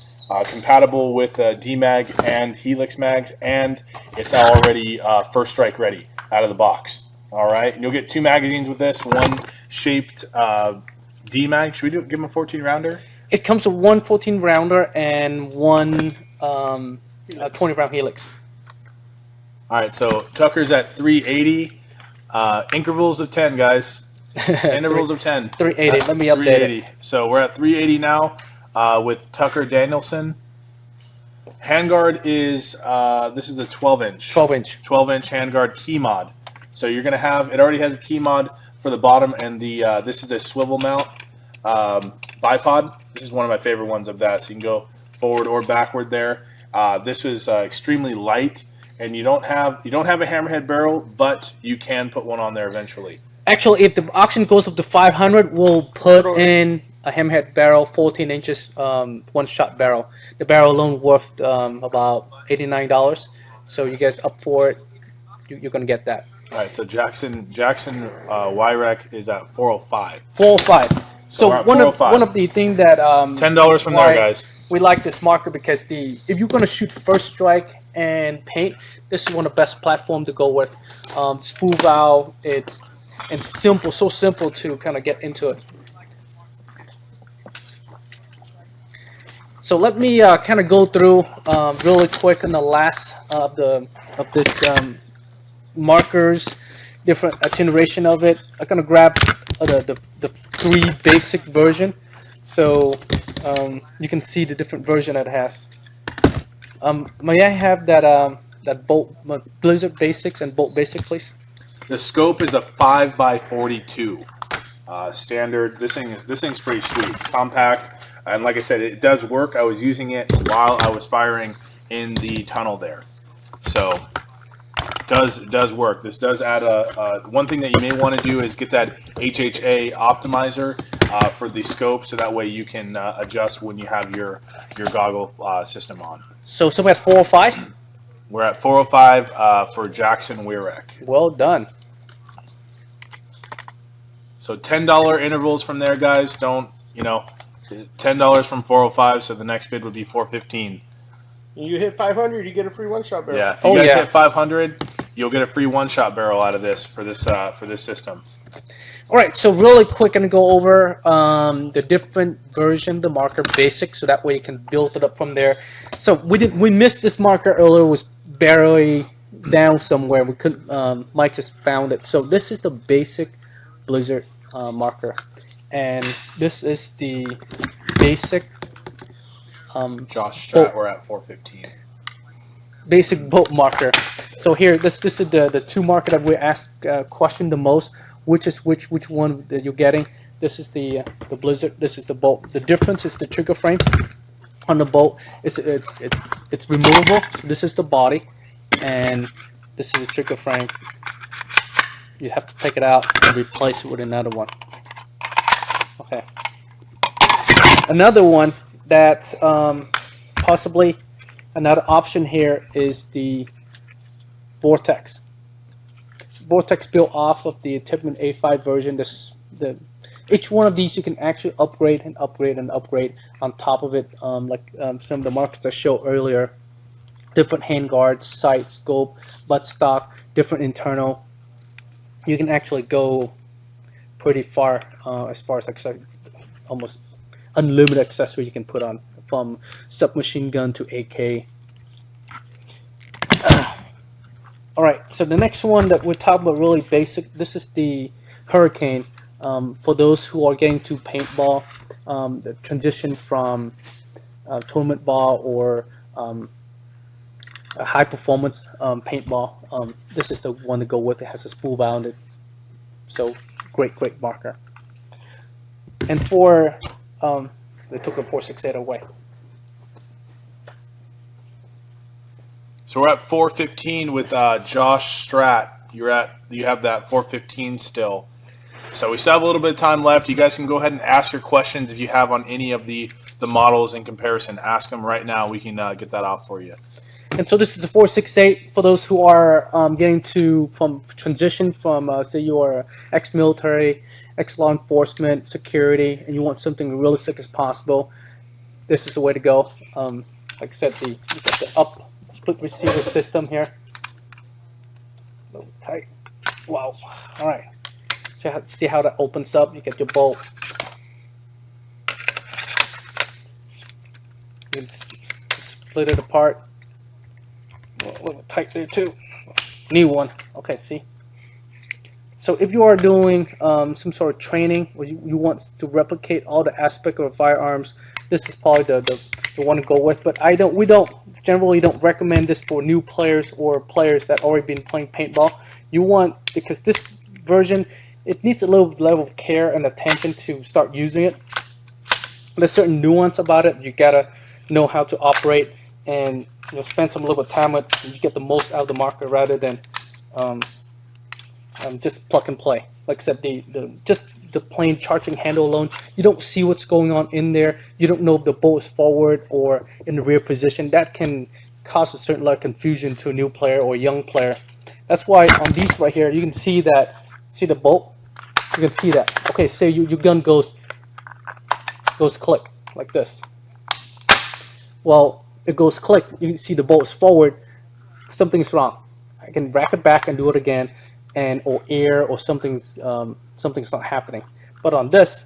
A: compatible with DMAG and Helix mags, and it's already first strike ready out of the box. All right, and you'll get 2 magazines with this, one shaped DMAG. Should we give them a 14 rounder?
B: It comes with one 14 rounder and one 20 round Helix.
A: All right, so Tucker's at 380, intervals of 10, guys. Intervals of 10.
B: 380. Let me update it.
A: So we're at 380 now with Tucker Danielson. Handguard is this is a 12-inch. 12-inch handguard key mod. So you're gonna have, it already has a key mod for the bottom, and the this is a swivel mount bipod. This is one of my favorite ones of that. So you can go forward or backward there. This is extremely light, and you don't have a hammerhead barrel, but you can put one on there eventually.
B: Actually, if the auction goes up to 500, we'll put in a hammerhead barrel, 14 inches, one-shot barrel. The barrel alone worth about $89. So you guys up for it, you're gonna get that.
A: All right, so Jackson YREC is at 405.
B: 405. So
A: we're at
B: one
A: 405.
B: of the thing that
A: $10 from there,
B: why
A: guys.
B: we like this marker because if you're gonna shoot first strike and paint, this is one of the best platform to go with. Smooth out, and simple, so simple to kind of get into it. So let me kind of go through really quick on the last of this markers, different generation of it. I'm gonna grab the 3 basic version, so you can see the different version it has. May I have that Bolt Blizzard Basics and Bolt Basic, please?
A: The scope is a 5x42 standard. This thing's pretty sweet. It's compact, and like I said, it does work. I was using it while I was firing in the tunnel there, so it does work. This does add one thing that you may want to do is get that HHA optimizer for the scope, so that way you can adjust when you have your goggle system on.
B: So we're at 405.
A: We're at 405 for Jackson YREC.
B: Well done.
A: So $10 intervals from there, guys. Don't, $10 from 405. So the next bid would be 415.
C: You hit 500, you get a free one-shot barrel.
A: Yeah, if you guys hit 500, you'll get a free one-shot barrel out of this for this system.
B: All right, so really quick, I'm gonna go over the different version, the marker basic, so that way you can build it up from there. So we missed this marker earlier, it was barely down somewhere. We couldn't. Mike just found it. So this is the basic Blizzard marker, and this is the basic.
A: Josh Strat, we're at 415.
B: Basic bolt marker. So here, this is the 2 marker that we asked question the most. Which one that you're getting? This is the Blizzard. This is the bolt. The difference is the trigger frame on the bolt. It's removable. So this is the body, and this is the trigger frame. You have to take it out and replace it with another one. Okay. Another one that possibly another option here is the Vortex. Vortex built off of the Tipman A5 version. Each one of these you can actually upgrade and upgrade and upgrade on top of it, like some of the markers I showed earlier. Different handguards, sight, scope, buttstock, different internal. You can actually go pretty far as far as almost unlimited accessory you can put on, from submachine gun to AK. Alright, so the next one that we're talking about, really basic, this is the Hurricane. For those who are getting to paintball, the transition from tournament ball or a high performance paintball, this is the one to go with. It has a spool bounded, so great marker. And for they took a 468 away.
A: So we're at 415 with Josh Strat. You have that 415 still. So we still have a little bit of time left. You guys can go ahead and ask your questions if you have on any of the models in comparison. Ask them right now. We can get that out for you.
B: And so this is a 468 for those who are getting to transition from say you are ex-military, ex-law enforcement, security, and you want something realistic as possible. This is the way to go. Like I said, you got the up split receiver system here. A little tight. Wow. All right. See how that opens up. You get your bolt. You can split it apart. A little tight there too. New one. Okay, see. So if you are doing some sort of training where you want to replicate all the aspects of firearms, this is probably the one to go with. But we generally don't recommend this for new players or players that already been playing paintball. Because this version, it needs a little level of care and attention to start using it. There's certain nuance about it. You gotta know how to operate and spend some little bit of time with it. You get the most out of the marker rather than just plug and play. Like I said, just the plain charging handle alone, you don't see what's going on in there. You don't know if the bolt is forward or in the rear position. That can cause a certain level of confusion to a new player or a young player. That's why on these right here, you can see that, see the bolt? You can see that. Okay, say your gun goes click like this. Well, it goes click. You can see the bolt is forward. Something's wrong. I can rack it back and do it again, and or air or something's not happening. But on this,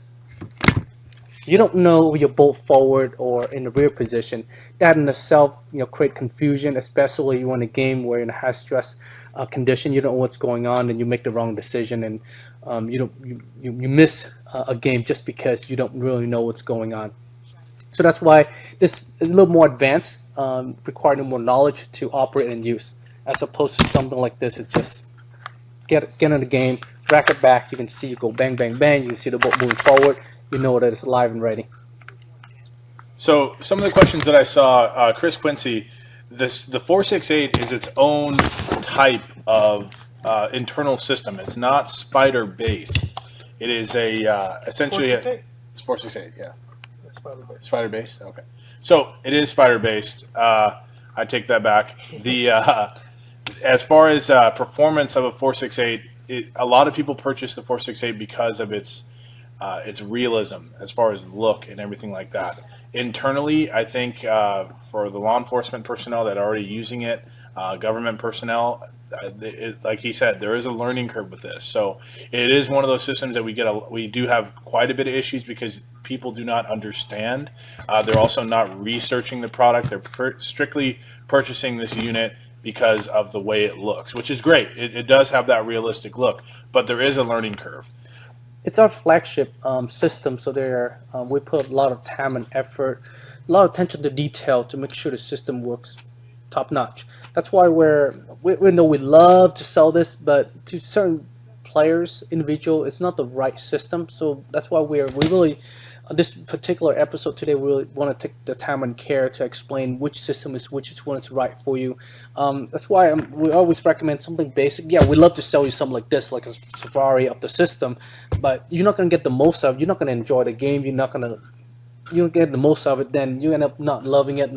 B: you don't know your bolt forward or in the rear position. That in itself, create confusion, especially when a game where in a high stress condition, you don't know what's going on, and you make the wrong decision, and you miss a game just because you don't really know what's going on. So that's why this is a little more advanced, requiring more knowledge to operate and use, as opposed to something like this. It's just get in the game, rack it back. You can see you go bang, bang, bang. You can see the bolt moving forward. You know that it's live and ready.
A: So some of the questions that I saw, Chris Quincy, the 468 is its own type of internal system. It's not spider based. It is essentially it's 468, yeah. Spider based. Okay. So it is spider based. I take that back. The as far as performance of a 468, a lot of people purchase the 468 because of its realism as far as look and everything like that. Internally, I think for the law enforcement personnel that are already using it, government personnel, like he said, there is a learning curve with this. So it is one of those systems that we do have quite a bit of issues because people do not understand. They're also not researching the product. They're strictly purchasing this unit because of the way it looks, which is great. It does have that realistic look, but there is a learning curve.
B: It's our flagship system, so there we put a lot of time and effort, a lot of attention to detail to make sure the system works top notch. That's why we know we love to sell this, but to certain players, individual, it's not the right system. So that's why we really this particular episode today, we really want to take the time and care to explain which system is which one is right for you. That's why we always recommend something basic. Yeah, we love to sell you something like this, like a Safari of the system, but you're not going to get the most of it. You're not going to enjoy the game. You don't get the most of it. Then you end up not loving it,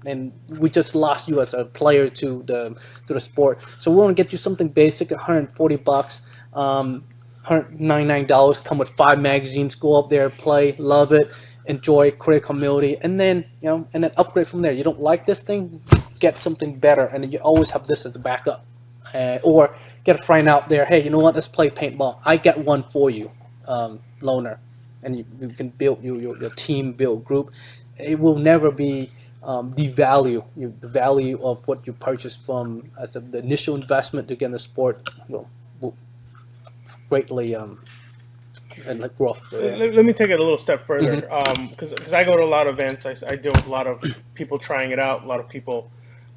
B: and we just lost you as a player to the sport. So we want to get you something basic, $140. $199, come with 5 magazines. Go up there, play, love it, enjoy, create community, and then upgrade from there. You don't like this thing, get something better, and then you always have this as a backup. Or get a friend out there. Hey, you know what? Let's play paintball. I get one for you, loaner, and you can build your team, build group. It will never be the value of what you purchased from as the initial investment to get in the sport will greatly and like growth.
C: Let me take it a little step further, because I go to a lot of events. I deal with a lot of people trying it out. A lot of people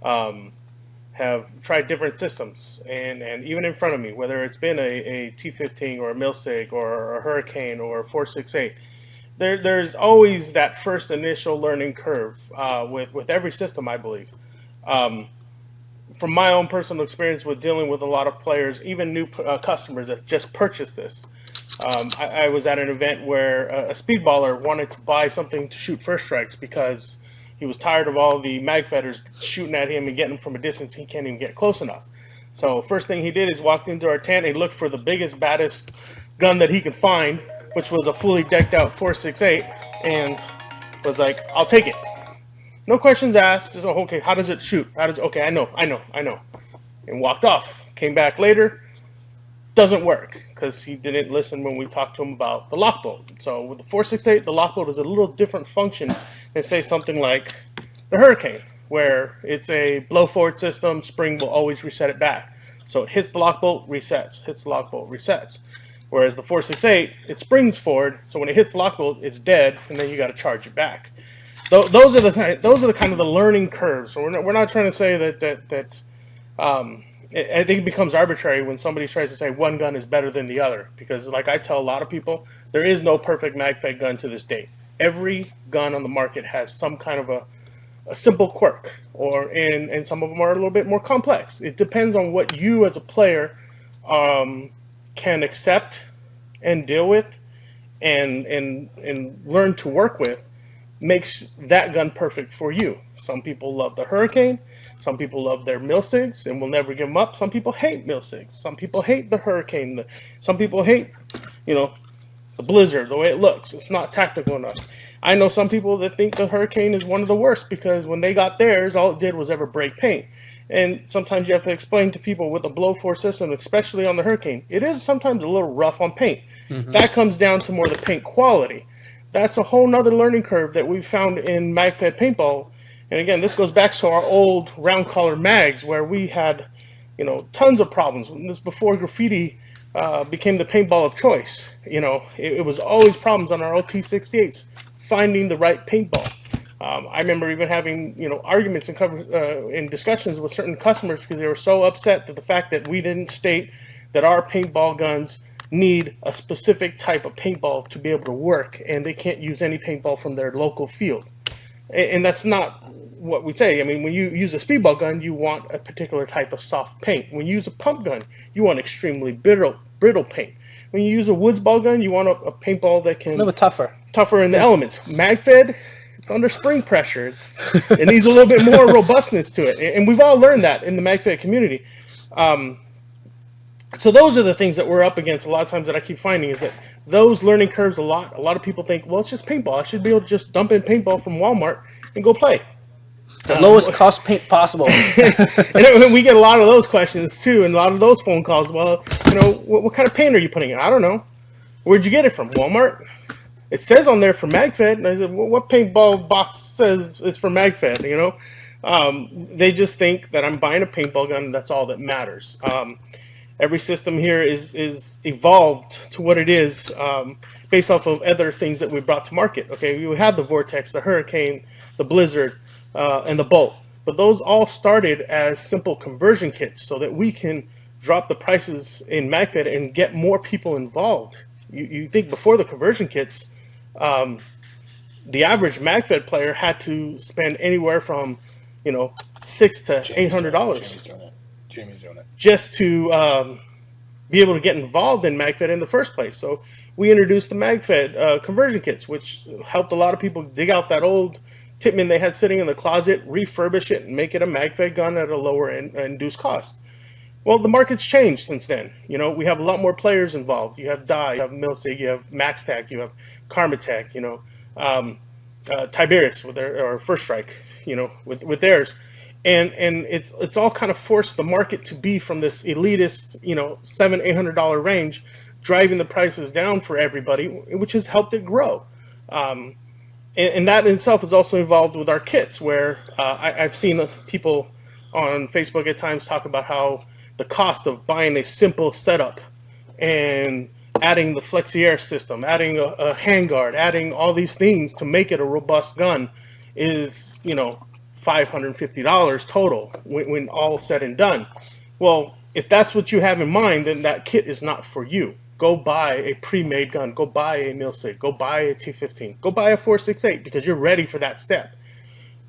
C: have tried different systems, and even in front of me, whether it's been a T15 or a Millstick or a Hurricane or a 468, there's always that first initial learning curve with every system, I believe. From my own personal experience with dealing with a lot of players, even new customers that just purchased this, I was at an event where a speedballer wanted to buy something to shoot first strikes because he was tired of all the MagFedders shooting at him and getting him from a distance he can't even get close enough. So first thing he did is walked into our tent and he looked for the biggest, baddest gun that he could find, which was a fully decked out 468, and was like, I'll take it. No questions asked. Just, okay, how does it shoot? Okay, I know. And walked off. Came back later. Doesn't work because he didn't listen when we talked to him about the lock bolt. So with the 468, the lock bolt is a little different function than say something like the Hurricane, where it's a blow forward system. Spring will always reset it back. So it hits the lock bolt, resets. Hits the lock bolt, resets. Whereas the 468, it springs forward. So when it hits the lock bolt, it's dead, and then you got to charge it back. Those are the kind of the learning curves. So we're not trying to say that I think it becomes arbitrary when somebody tries to say one gun is better than the other, because like I tell a lot of people, there is no perfect MagFed gun to this day. Every gun on the market has some kind of a simple quirk, and some of them are a little bit more complex. It depends on what you as a player can accept and deal with and learn to work with. Makes that gun perfect for you. Some people love the Hurricane, Some people love their mill SIGs and will never give them up. Some people hate mill SIGs. Some people hate the Hurricane. Some people hate, the Blizzard, the way it looks. It's not tactical enough. I know some people that think the Hurricane is one of the worst because when they got theirs, all it did was ever break paint. And sometimes you have to explain to people with a blow-force system, especially on the Hurricane, it is sometimes a little rough on paint. That comes down to more the paint quality. That's a whole nother learning curve that we found in MagFed paintball. And again, this goes back to our old round collar mags where we had, tons of problems. This before graffiti became the paintball of choice. It was always problems on our OT68s finding the right paintball. I remember even having arguments and discussions with certain customers because they were so upset at the fact that we didn't state that our paintball guns need a specific type of paintball to be able to work, and they can't use any paintball from their local field. And that's not what we say. I mean, when you use a speedball gun, you want a particular type of soft paint. When you use a pump gun, you want extremely brittle paint. When you use a woods ball gun, you want a paintball that can...
B: A little tougher
C: in the elements. MagFed, it's under spring pressure. It needs a little bit more robustness to it. And we've all learned that in the MagFed community. So those are the things that we're up against a lot of times that I keep finding is that those learning curves a lot of people think, well, it's just paintball. I should be able to just dump in paintball from Walmart and go play.
B: The lowest cost paint possible.
C: And we get a lot of those questions too, and a lot of those phone calls. Well, what kind of paint are you putting in? I don't know. Where'd you get it from? Walmart? It says on there for MagFed. And I said, well, what paintball box says it's for MagFed? They just think that I'm buying a paintball gun and that's all that matters. Every system here is evolved to what it is based off of other things that we brought to market. Okay, we had the Vortex, the Hurricane, the Blizzard, and the Bolt. But those all started as simple conversion kits so that we can drop the prices in MagFed and get more people involved. You think before the conversion kits, the average MagFed player had to spend anywhere from $600 to $800
A: Jamie's doing it.
C: just to be able to get involved in MagFed in the first place. So we introduced the MagFed conversion kits, which helped a lot of people dig out that old Tippmann they had sitting in the closet, refurbish it, and make it a MagFed gun at a lower induced cost. Well, the market's changed since then. We have a lot more players involved. You have Dye, you have Milsig, you have MaxTac, you have Karmatech, Tiberius with or First Strike, with theirs. And it's all kind of forced the market to be from this elitist, $700-800 range, driving the prices down for everybody, which has helped it grow. And that in itself is also involved with our kits, where I've seen people on Facebook at times talk about how the cost of buying a simple setup and adding the Flexiair system, adding a handguard, adding all these things to make it a robust gun is, $550 total when all said and done. Well, if that's what you have in mind, then that kit is not for you. Go buy a pre-made gun. Go buy a Milsig. Go buy a T15. Go buy a 4.68 because you're ready for that step.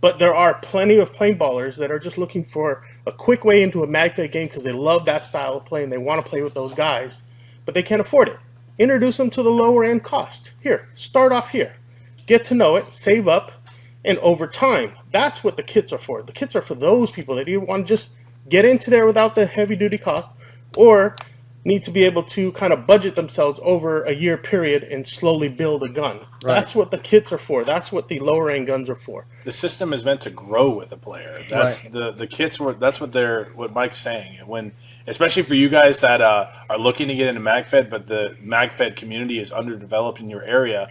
C: But there are plenty of paintballers that are just looking for a quick way into a MagFed game because they love that style of play and they want to play with those guys, but they can't afford it. Introduce them to the lower end cost. Here, start off here. Get to know it, save up, and over time, that's what the kits are for. The kits are for those people that either want to just get into there without the heavy duty cost or need to be able to kind of budget themselves over a year period and slowly build a gun. Right. That's what the kits are for. That's what the lower end guns are for.
A: The system is meant to grow with a player. That's right. The kits were. That's what Mike's saying. When, especially for you guys that are looking to get into MagFed, but the MagFed community is underdeveloped in your area.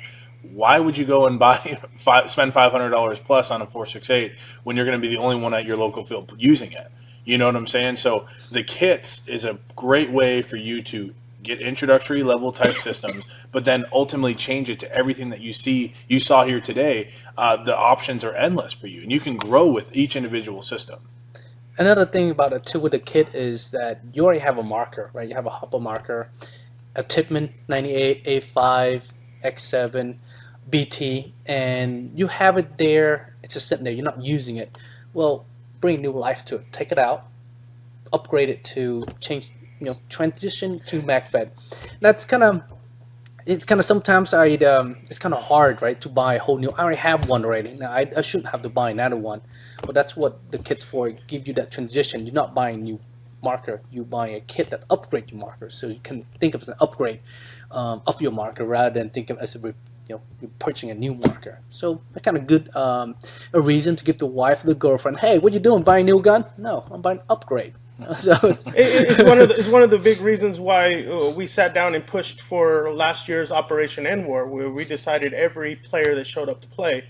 A: Why would you go and spend $500 plus on a 4.68 when you're going to be the only one at your local field using it? You know what I'm saying? So the kits is a great way for you to get introductory level type systems, but then ultimately change it to everything that you saw here today. The options are endless for you, and you can grow with each individual system.
B: Another thing about it too with the kit is that you already have a marker, right? You have a Hopper marker, a Tippmann 98, A5, X7, BT, and you have it there. It's just sitting there. You're not using it. Well, bring new life to it. Take it out, upgrade it to change, transition to MagFed. That's it's kind of sometimes it's kind of hard, right, to buy a whole new. I already have one already. Now I shouldn't have to buy another one. Well, that's what the kit's for. It gives you that transition. You're not buying a new marker. You're buying a kit that upgrades your marker. So you can think of it as an upgrade of your marker rather than think of it as you're purchasing a new marker. So that kind of good a reason to give the wife or the girlfriend, hey, what you doing? Buying a new gun? No, I'm buying an upgrade. So
C: it's one of the big reasons why we sat down and pushed for last year's Operation End War, where we decided every player that showed up to play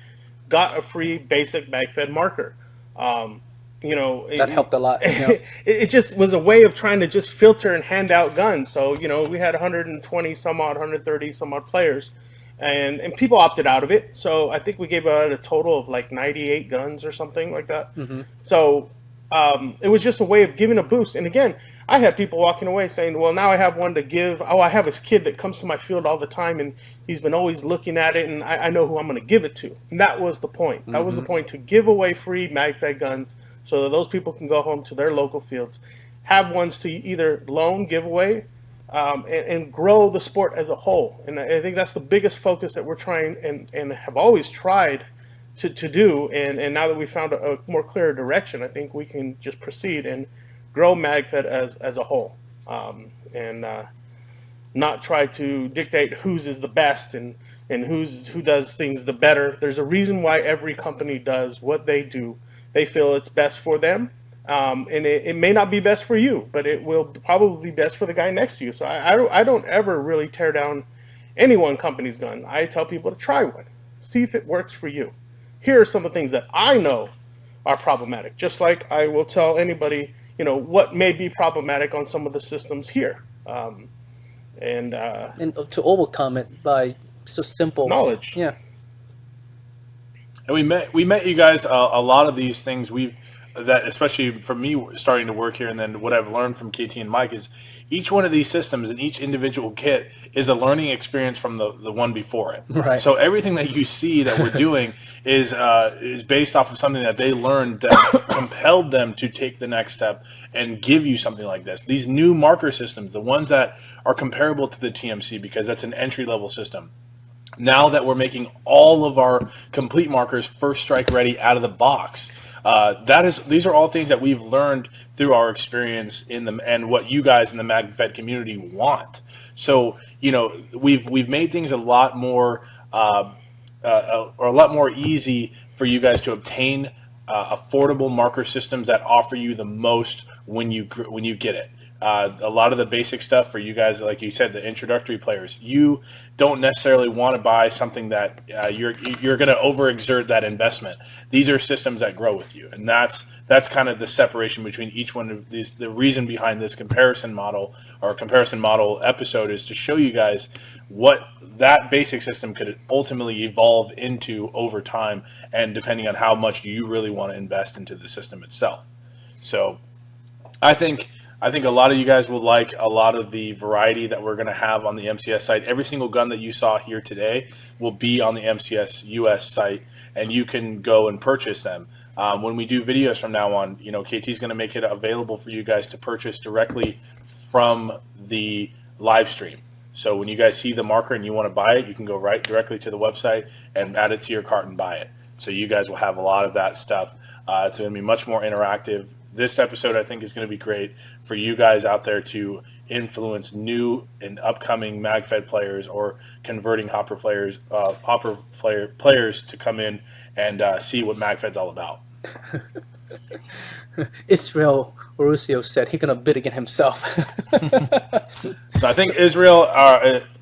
C: got a free basic MagFed marker.
B: That helped a lot.
C: It just was a way of trying to just filter and hand out guns. So we had 120 some odd, 130 some odd players, and people opted out of it. So I think we gave out a total of like 98 guns or something like that.
B: Mm-hmm.
C: So it was just a way of giving a boost. And again, I had people walking away saying, well, now I have one to give. Oh, I have this kid that comes to my field all the time, and he's been always looking at it, and I know who I'm going to give it to. And that was the point. That was the point, to give away free MagFed guns so that those people can go home to their local fields, have ones to either loan, give away, and grow the sport as a whole. And I think that's the biggest focus that we're trying and have always tried to do. And now that we found a more clear direction, I think we can just proceed and grow MagFed as a whole, and not try to dictate whose is the best and who does things the better. There's a reason why every company does what they do. They feel it's best for them, and it may not be best for you, but it will probably be best for the guy next to you. So I don't ever really tear down any one company's gun. I tell people to try one, see if it works for you. Here are some of the things that I know are problematic, just like I will tell anybody, what may be problematic on some of the systems here. And
B: to overcome it by so simple
C: knowledge.
B: Yeah.
A: And we met you guys a lot of these things that especially for me starting to work here, and then what I've learned from KT and Mike is each one of these systems and each individual kit is a learning experience from the one before it.
B: Right.
A: So everything that you see that we're doing is based off of something that they learned that compelled them to take the next step and give you something like this. These new marker systems, the ones that are comparable to the TMC, because that's an entry level system. Now that we're making all of our complete markers first strike ready out of the box, these are all things that we've learned through our experience in them and what you guys in the MagFed community want. So we've made things a lot more easy for you guys to obtain affordable marker systems that offer you the most when you get it. A lot of the basic stuff for you guys, like you said, the introductory players, you don't necessarily want to buy something that you're going to overexert that investment. These are systems that grow with you, and that's kind of the separation between each one of these. The reason behind this comparison model episode is to show you guys what that basic system could ultimately evolve into over time, and depending on how much you really want to invest into the system itself. So I think a lot of you guys will like a lot of the variety that we're going to have on the MCS site. Every single gun that you saw here today will be on the MCS US site, and you can go and purchase them. When we do videos from now on, KT's going to make it available for you guys to purchase directly from the live stream. So when you guys see the marker and you want to buy it, you can go right directly to the website and add it to your cart and buy it. So you guys will have a lot of that stuff. It's going to be much more interactive. This episode, I think, is going to be great for you guys out there to influence new and upcoming MagFed players or converting hopper players to come in and see what MagFed's all about.
B: Israel Orusio said he's going to bid against himself.
A: So I think Israel,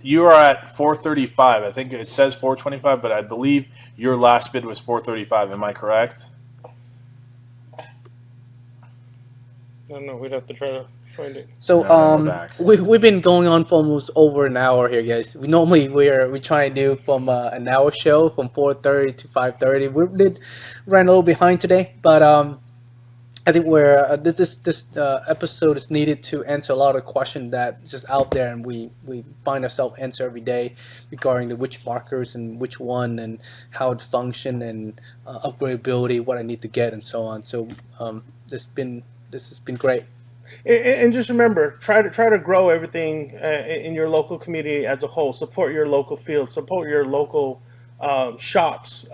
A: you are at 435. I think it says 425, but I believe your last bid was 435. Am I correct?
C: I don't know. We'd have to try to find it.
B: So we've been going on for almost over an hour here, guys. We try and do from an hour show from 4:30 to 5:30. We ran a little behind today, but I think this episode is needed to answer a lot of questions that just out there, and we find ourselves answer every day regarding which markers and which one and how it function and upgradability, what I need to get, and so on. So this has been great.
C: And just remember, try to grow everything in your local community as a whole. Support your local field. Support your local shops.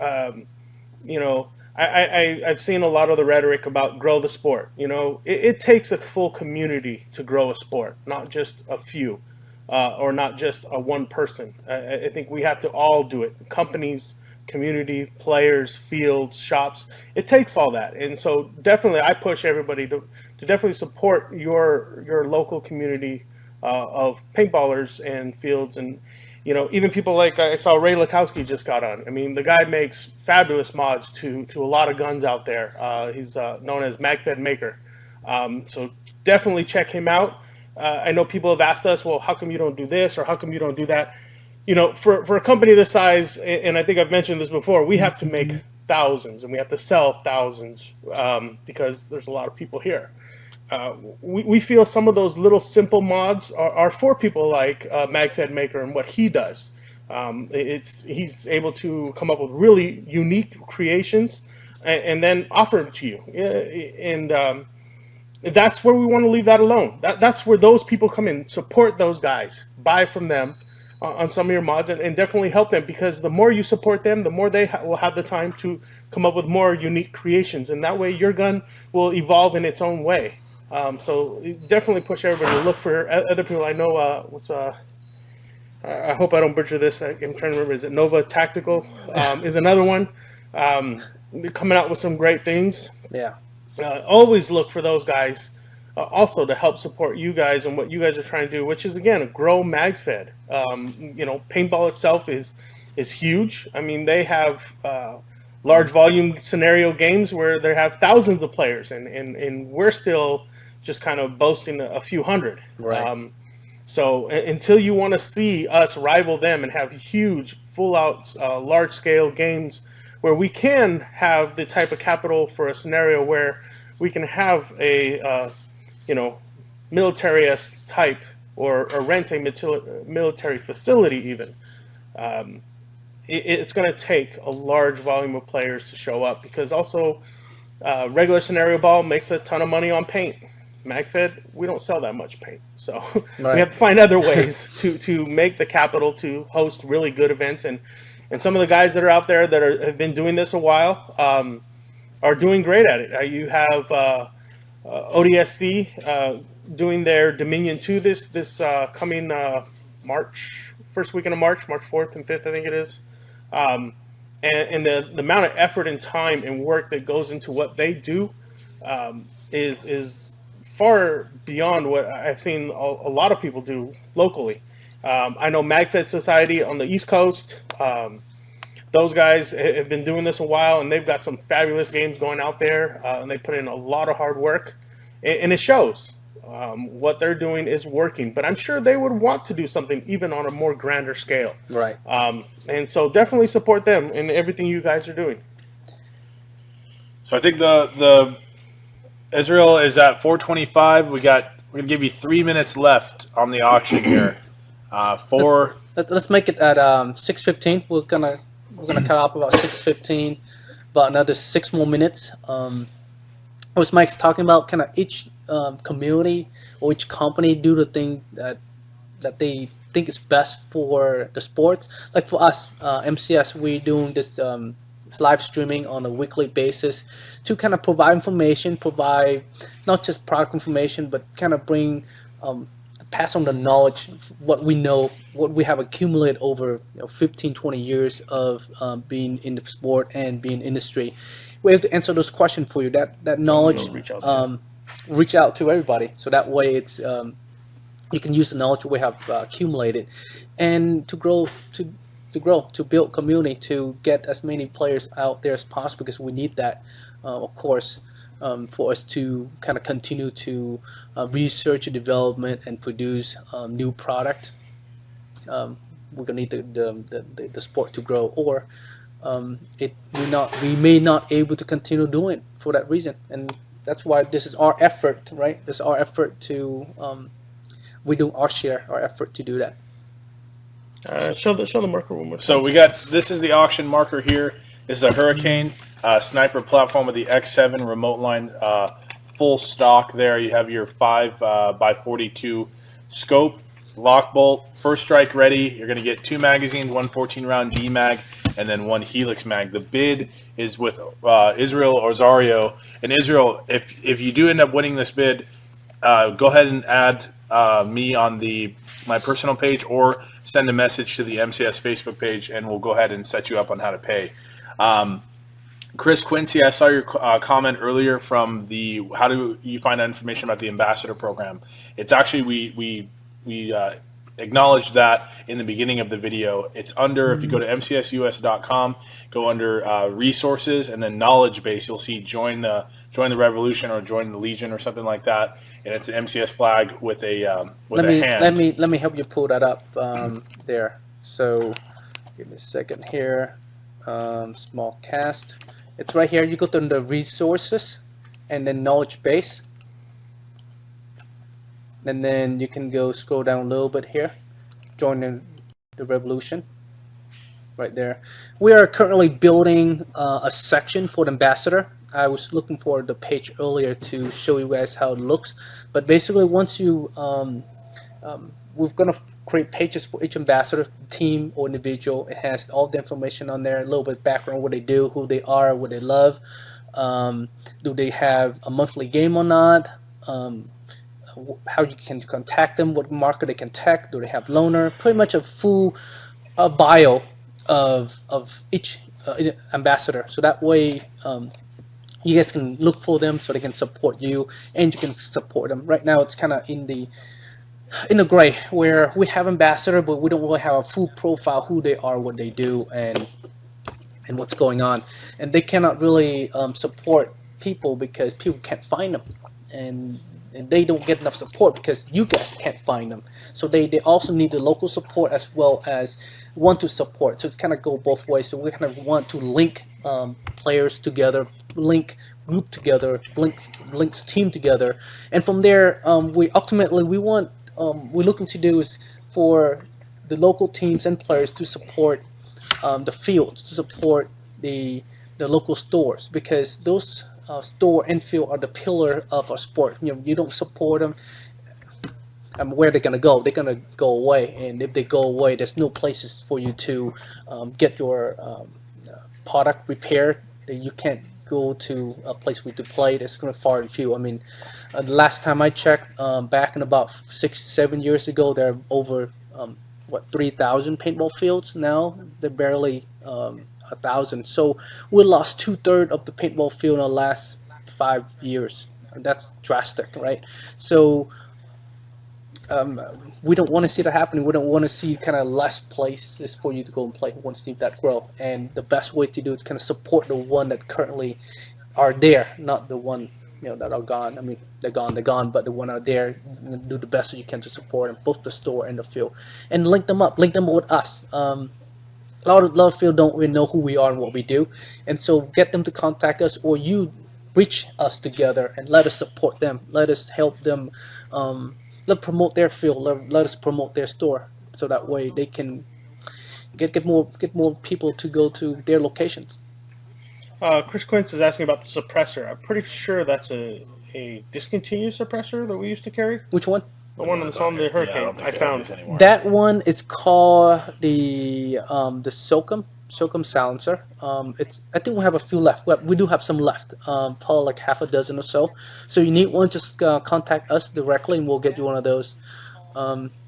C: I've seen a lot of the rhetoric about grow the sport. You know, it takes a full community to grow a sport, not just a few, or not just a one person. I think we have to all do it. Companies, community, players, fields, shops. It takes all that, and so definitely I push everybody to definitely support your local community of paintballers and fields. And you know, even people like I saw Ray Lakowski just got on. I mean, the guy makes fabulous mods to a lot of guns out there. He's known as MagFed Maker. So definitely check him out. I know people have asked us, well, how come you don't do this or how come you don't do that? You know, for a company this size, and I think I've mentioned this before, we have to make thousands and we have to sell thousands because there's a lot of people here. We feel some of those little simple mods are for people like MagFed Maker and what he does. He's able to come up with really unique creations and then offer them to you. And that's where we want to leave that alone. That's where those people come in. Support those guys. Buy from them on some of your mods and definitely help them, because the more you support them, the more they will have the time to come up with more unique creations. And that way your gun will evolve in its own way. So definitely push everybody to look for other people. I know I hope I don't butcher this. I'm trying to remember. Is it Nova Tactical? Is another one coming out with some great things.
B: Yeah.
C: Always look for those guys also to help support you guys and what you guys are trying to do, which is again grow MagFed. You know, paintball itself is huge. I mean, they have large volume scenario games where they have thousands of players, and we're still just kind of boasting a few hundred.
B: Right.
C: So until you want to see us rival them and have huge, full-out, large-scale games where we can have the type of capital for a scenario where we can have a, you know, military-esque type or rent a military facility even, it's going to take a large volume of players to show up, because also regular scenario ball makes a ton of money on paint. MagFed, we don't sell that much paint, so
B: Right.
C: we have to find other ways to make the capital to host really good events. And some of the guys that are out there that have been doing this a while are doing great at it. You have ODSC doing their Dominion 2 this coming March, first weekend of March 4th and 5th, I think it is. And the amount of effort and time and work that goes into what they do is far beyond what I've seen a lot of people do locally. I know MagFed Society on the East Coast, those guys have been doing this a while, and they've got some fabulous games going out there, and they put in a lot of hard work, and it shows. What they're doing is working, but I'm sure they would want to do something even on a more grander scale.
B: Right.
C: And so definitely support them in everything you guys are doing.
A: So I think the Israel is at 425. We're gonna give you 3 minutes left on the auction here.
B: Let's make it at 6:15. We're gonna cut off about 6:15, about another 6 more minutes. As Mike's talking about, kind of each community or each company do the thing that they think is best for the sports. Like for us, MCS, we're doing this live streaming on a weekly basis to kind of provide information, provide not just product information, but kind of bring pass on the knowledge, what we know, what we have accumulated over 15, 20 years of being in the sport and being in industry. We have to answer those questions for you. That knowledge reach out to everybody, so that way it's you can use the knowledge we have accumulated and to grow, to build community, to get as many players out there as possible, because we need that, of course, for us to kind of continue to research and development and produce new product. We're gonna need the sport to grow, or we may not able to continue doing it for that reason. And that's why this is our effort, right? This is our effort to we do our share, our effort to do that.
C: Show the marker one more time.
A: So this is the auction marker here. This is a Hurricane sniper platform with the X7 remote line, full stock there. You have your 5x42 scope, lock bolt, first strike ready. You're going to get 2 magazines, one 14-round D-mag. and then 1 Helix mag. The bid is with Israel Rosario. And Israel, if you do end up winning this bid, go ahead and add me on my personal page, or send a message to the MCS Facebook page, and we'll go ahead and set you up on how to pay. Chris Quincy, I saw your comment earlier from how do you find out information about the ambassador program? It's actually, we acknowledged that in the beginning of the video. It's under, if you go to mcsus.com, go under resources, and then knowledge base, you'll see join the revolution or join the legion or something like that, and it's an MCS flag with a hand.
B: Let me help you pull that up there. So give me a second here. Small cast. It's right here. You go to the resources and then knowledge base, and then you can go scroll down a little bit here, join the revolution right there. We are currently building a section for the ambassador. I was looking for the page earlier to show you guys how it looks, but basically once you we're gonna create pages for each ambassador, team or individual. It has all the information on there, a little bit background, what they do, who they are, what they love, do they have a monthly game or not, how you can contact them, what market they can tech, do they have loaner, pretty much a full bio of each ambassador. So that way you guys can look for them so they can support you, and you can support them. Right now it's kind of in the gray, where we have ambassador, but we don't really have a full profile, who they are, what they do, and what's going on. And they cannot really support people because people can't find them, and they don't get enough support because you guys can't find them. So they also need the local support as well as want to support. So it's kind of go both ways. So we kind of want to link players together, link group together, links team together, and from there we want we're looking to do is for the local teams and players to support the fields, to support the local stores, because those store and field are the pillar of our sport. You know, you don't support them, where they're gonna go? They're gonna go away, and if they go away, there's no places for you to get your product repaired. You can't go to a place where to play. That's gonna far and few. I mean, the last time I checked, back in about 6-7 years ago, there are over 3,000 paintball fields. Now they're barely 1,000. So we lost 2/3 of the paintball field in the last 5 years. And that's drastic, right? So we don't want to see that happening. We don't want to see kind of less places for you to go and play. We want to see that grow. And the best way to do it is kind of support the one that currently are there, not the one that are gone. I mean, they're gone, but the one out there, do the best you can to support them, both the store and the field, and link them with us. A lot of field don't really know who we are and what we do, and so get them to contact us, or you reach us together and let us support them. Let us help them. Let promote their field. Let us promote their store, so that way they can get more people to go to their locations.
C: Chris Quince is asking about the suppressor. I'm pretty sure that's a discontinued suppressor that we used to carry.
B: Which one?
C: The one that's on the Hurricane. I found
B: that one is called the Sokum silencer. I think we have a few left. We do have some left, probably like half a dozen or so. So you need one, just contact us directly, and we'll get you one of those.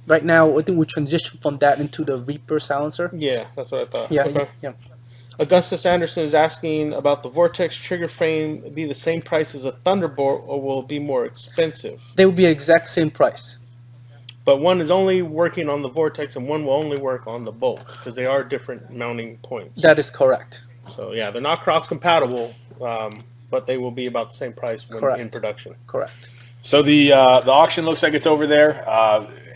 B: Right now, I think we transitioned from that into the Reaper silencer.
C: Yeah, that's what I thought.
B: Yeah,
C: okay.
B: Yeah.
C: Augustus Anderson is asking about the Vortex trigger frame be the same price as a Thunderbolt, or will it be more expensive?
B: They will be the exact same price.
C: But one is only working on the Vortex and one will only work on the Bolt, because they are different mounting points.
B: That is correct.
C: So yeah, they're not cross compatible, but they will be about the same price when in production.
B: Correct.
A: So the auction looks like it's over there.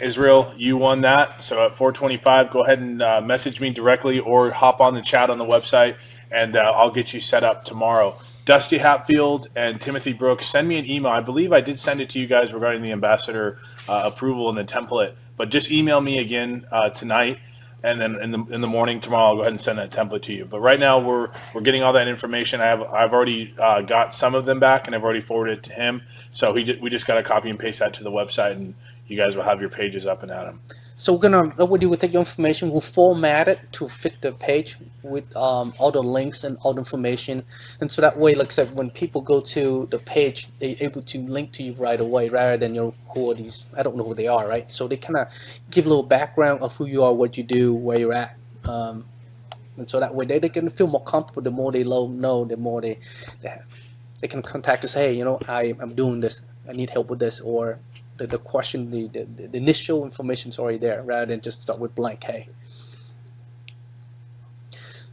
A: Israel, you won that. So at 425, go ahead and message me directly or hop on the chat on the website, and I'll get you set up tomorrow. Dusty Hatfield and Timothy Brooks, send me an email. I believe I did send it to you guys regarding the ambassador approval and the template, but just email me again tonight, and then in the morning tomorrow I'll go ahead and send that template to you. But right now we're getting all that information. I've already got some of them back, and I've already forwarded it to him. So we just got to copy and paste that to the website, and you guys will have your pages up and at them.
B: So what we do, we take your information, we'll format it to fit the page with all the links and all the information, and so that way, like I said, when people go to the page, they're able to link to you right away, rather than who are these? I don't know who they are, right? So they kind of give a little background of who you are, what you do, where you're at, and so that way they can feel more comfortable. The more they know, the more they can contact us. Hey, I'm doing this. I need help with this, or the question, the initial information is already there, rather than just start with blank. Hey.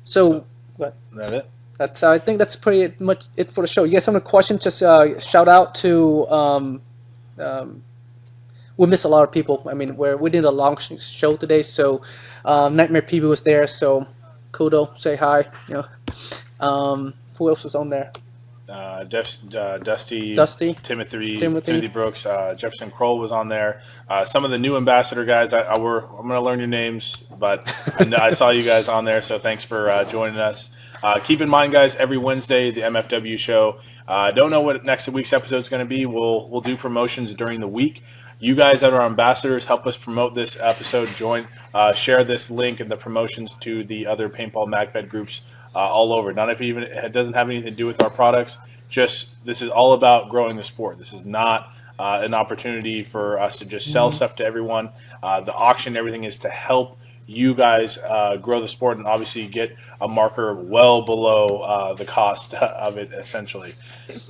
B: So what?
A: That it?
B: That's I think that's pretty much it for the show. You guys have any questions? Just shout out to. We miss a lot of people. I mean, we did a long show today, so Nightmare PB was there. So Kudo, say hi. Who else was on there?
A: Dusty,
B: Timothy
A: Brooks, Jefferson Kroll was on there. Some of the new ambassador guys, I'm going to learn your names, but I saw you guys on there, so thanks for joining us. Keep in mind, guys, every Wednesday, the MFW show. Don't know what next week's episode is going to be. We'll do promotions during the week. You guys that are ambassadors, help us promote this episode. Share this link and the promotions to the other paintball MagFed groups all over. Not if even it doesn't have anything to do with our products. Just this is all about growing the sport. This is not an opportunity for us to just sell stuff to everyone. The auction, everything is to help you guys grow the sport and obviously get a marker well below the cost of it, essentially.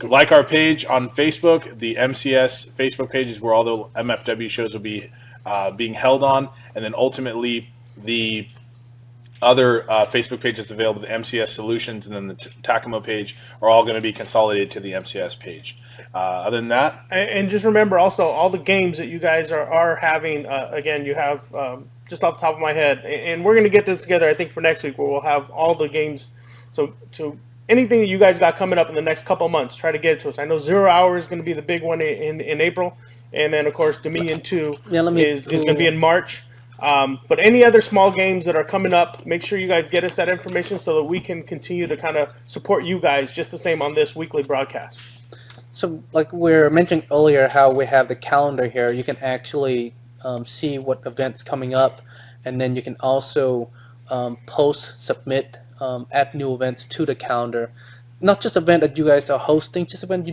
A: Like our page on Facebook. The MCS Facebook page is where all the MFW shows will be being held on, and then ultimately the other Facebook pages available, the MCS Solutions and then the Takamo page, are all going to be consolidated to the MCS page. Other than that,
C: and just remember also all the games that you guys are having. Again, you have just off the top of my head, and we're going to get this together, I think, for next week, where we'll have all the games. So anything that you guys got coming up in the next couple months, try to get it to us. I know 0 Hour is going to be the big one in April, and then of course Dominion 2 is going to be in March. But any other small games that are coming up, make sure you guys get us that information so that we can continue to kind of support you guys just the same on this weekly broadcast.
B: So like we were mentioning earlier, how we have the calendar here, you can actually see what events coming up, and then you can also submit, add new events to the calendar. Not just event that you guys are hosting, just event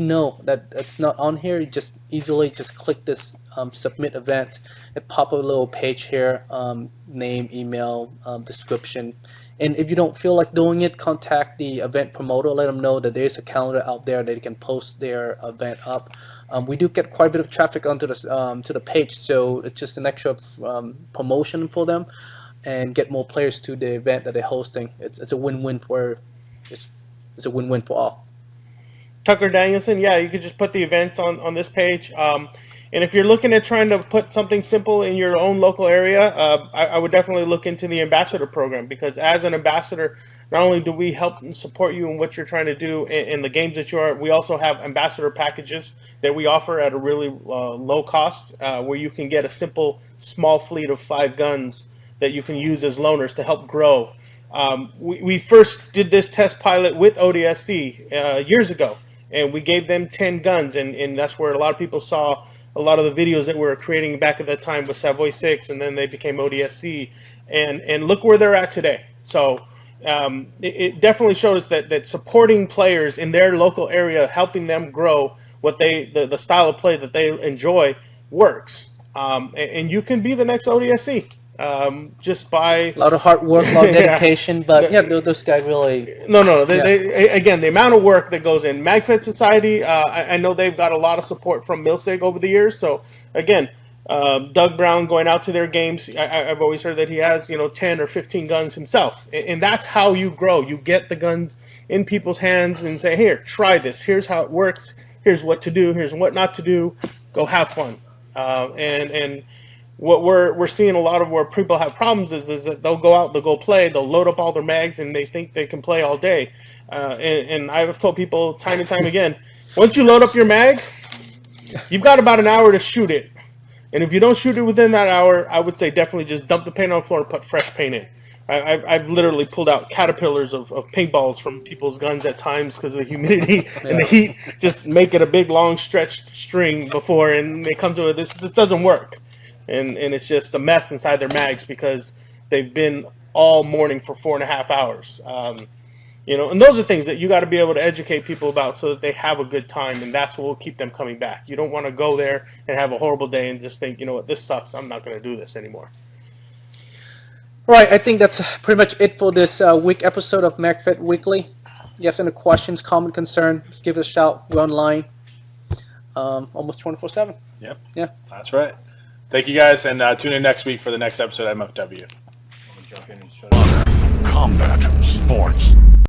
B: that it's not on here. You just easily just click this submit event. It pop up a little page here, name, email, description. And if you don't feel like doing it, contact the event promoter. Let them know that there's a calendar out there that they can post their event up. We do get quite a bit of traffic onto the to the page, so it's just an extra promotion for them, and get more players to the event that they're hosting. It's a win-win for it's a win-win for all.
C: Tucker Danielson, yeah, you could just put the events on this page. And if you're looking at trying to put something simple in your own local area, I would definitely look into the ambassador program, because as an ambassador, not only do we help and support you in what you're trying to do in the games that you are, we also have ambassador packages that we offer at a really low cost, where you can get a simple small fleet of 5 guns that you can use as loaners to help grow. We first did this test pilot with ODSC years ago, and we gave them 10 guns, and that's where a lot of people saw a lot of the videos that we were creating back at that time with Savoy 6, and then they became ODSC, and look where they're at today. So it definitely showed us that supporting players in their local area, helping them grow what the style of play that they enjoy works. And you can be the next ODSC. Just by
B: a lot of hard work, a lot of dedication, but yeah, those guys really.
C: No. Again, the amount of work that goes in MagFed Society, I know they've got a lot of support from Milsig over the years. So again, Doug Brown going out to their games, I've always heard that he has 10 or 15 guns himself, and that's how you grow. You get the guns in people's hands and say, here, try this. Here's how it works. Here's what to do. Here's what not to do. Go have fun. And what we're seeing a lot of where people have problems is that they'll go out, they'll go play, they'll load up all their mags, and they think they can play all day. And I've told people time and time again, once you load up your mag, you've got about an hour to shoot it. And if you don't shoot it within that hour, I would say definitely just dump the paint on the floor and put fresh paint in. I've literally pulled out caterpillars of paintballs from people's guns at times because of the humidity and the heat. Just make it a big long stretched string before, and they come to it. This doesn't work. and it's just a mess inside their mags because they've been all morning for 4.5 hours. And those are things that you got to be able to educate people about so that they have a good time, and that's what will keep them coming back. You don't want to go there and have a horrible day and just think, you know what, this sucks, I'm not going to do this anymore.
B: Right, I think that's pretty much it for this week episode of MagFed Weekly. If you have any questions, comment, concern, just give us a shout. We're online almost 24/7.
A: Yep.
B: Yeah.
A: That's right. Thank you guys, and tune in next week for the next episode of MFW.
D: Combat Sports.